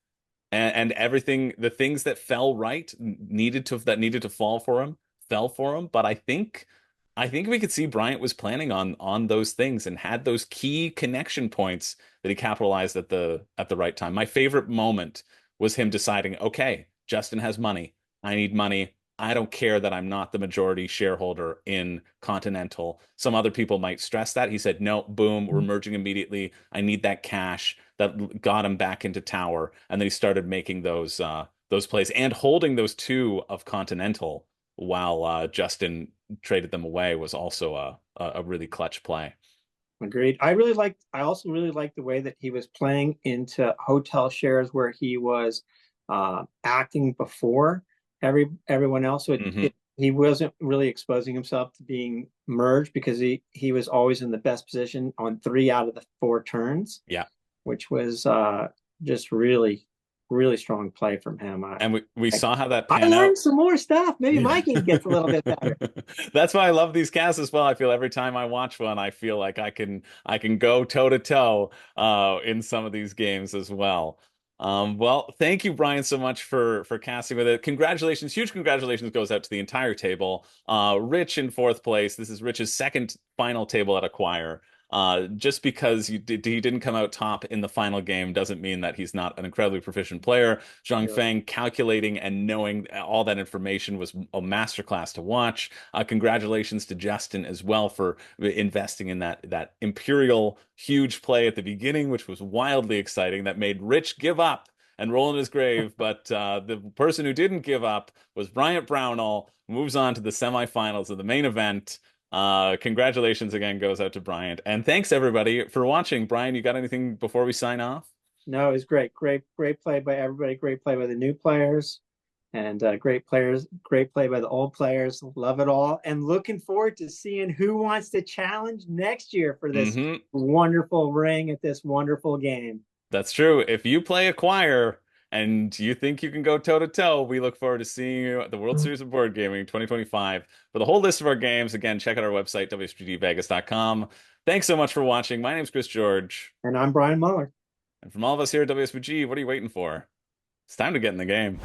and everything. The things that fell right needed to fall for him, fell for him. But I think we could see Bryant was planning on those things and had those key connection points that he capitalized at the right time. My favorite moment was him deciding, okay, Justin has money. I need money. I don't care that I'm not the majority shareholder in Continental. Some other people might stress that. He said, no, boom, we're merging immediately. I need that cash. That got him back into Tower. And then he started making those plays and holding those 2 of Continental while Justin traded them away was also a really clutch play. Agreed. I also really liked the way that he was playing into hotel shares where he was acting before everyone else. So he wasn't really exposing himself to being merged because he was always in the best position on 3 out of the 4 turns. Yeah. Which was just really, really strong play from him. And we saw how that I panned learned out. some more stuff. Maybe my game gets a little bit better. That's why I love these casts as well. I feel every time I watch one, I feel like I can go toe to toe in some of these games as well. Well, thank you, Brian, so much for casting with it. Congratulations, huge congratulations goes out to the entire table. Rich in 4th place. This is Rich's second final table at Acquire. Just because he didn't come out top in the final game doesn't mean that he's not an incredibly proficient player. Zhang Feng calculating and knowing all that information was a masterclass to watch. Congratulations to Justin as well for investing in that Imperial huge play at the beginning, which was wildly exciting. That made Rich give up and roll in his grave. But the person who didn't give up was Bryant Brownell, moves on to the semifinals of the main event. Congratulations again goes out to Bryant. And thanks everybody for watching. Brian, you got anything before we sign off? No, it was great. Great play by everybody. Great play by the new players. And great play by the old players. Love it all. And looking forward to seeing who wants to challenge next year for this wonderful ring at this wonderful game. That's true. If you play Acquire and you think you can go toe-to-toe, we look forward to seeing you at the World Series of Board Gaming 2025. For the whole list of our games, again, check out our website, WSBGVegas.com. Thanks so much for watching. My name's Chris George. And I'm Brian Muller. And from all of us here at WSBG, what are you waiting for? It's time to get in the game.